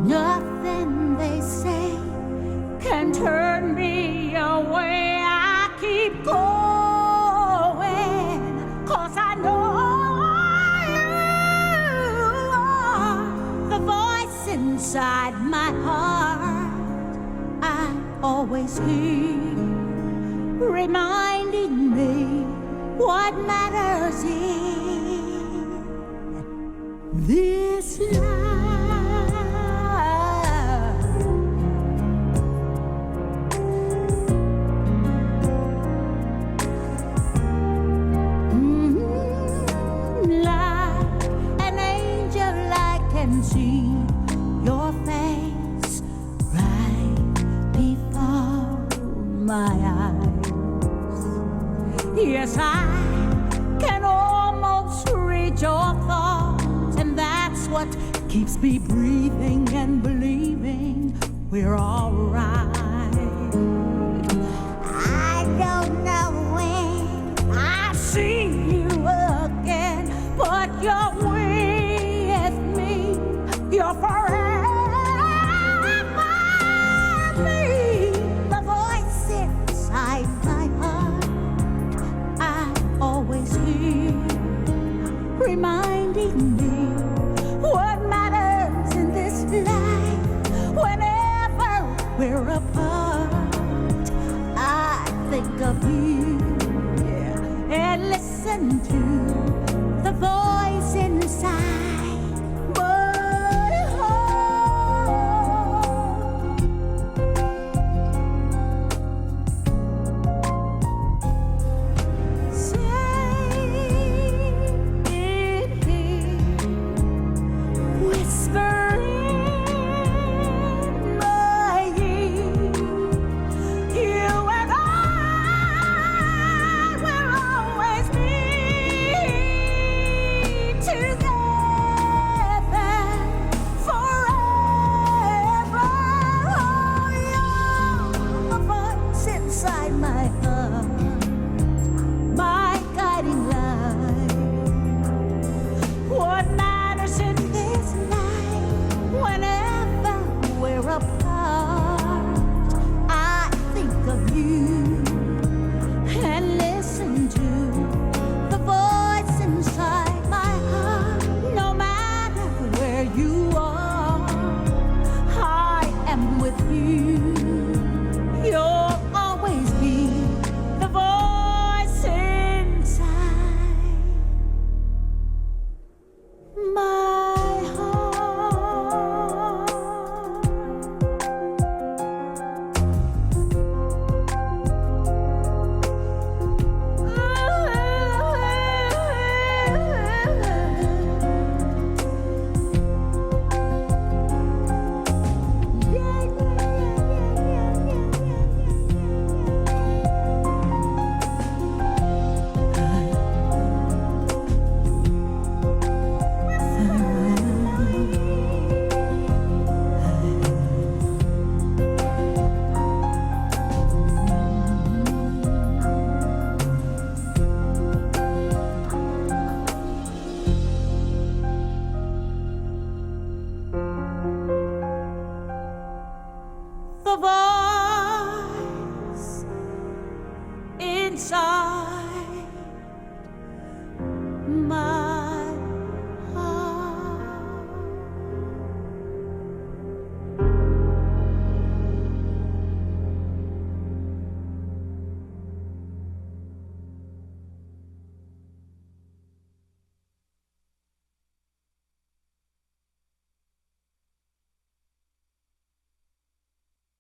Nothing they say can turn me away. I keep going, 'cause I know you are the voice inside my heart. I always hear, reminding me what matters in this life. Like an angel, I can see your face right before my eyes. Yes, I can almost read your thoughts, and that's what keeps me breathing and believing we're all right. I don't know when I'll see you again, but you're with me. You're forever me. The voice inside my heart, I always hear, reminding me what matters in this life. Whenever we're apart, I think of you, yeah, and listen to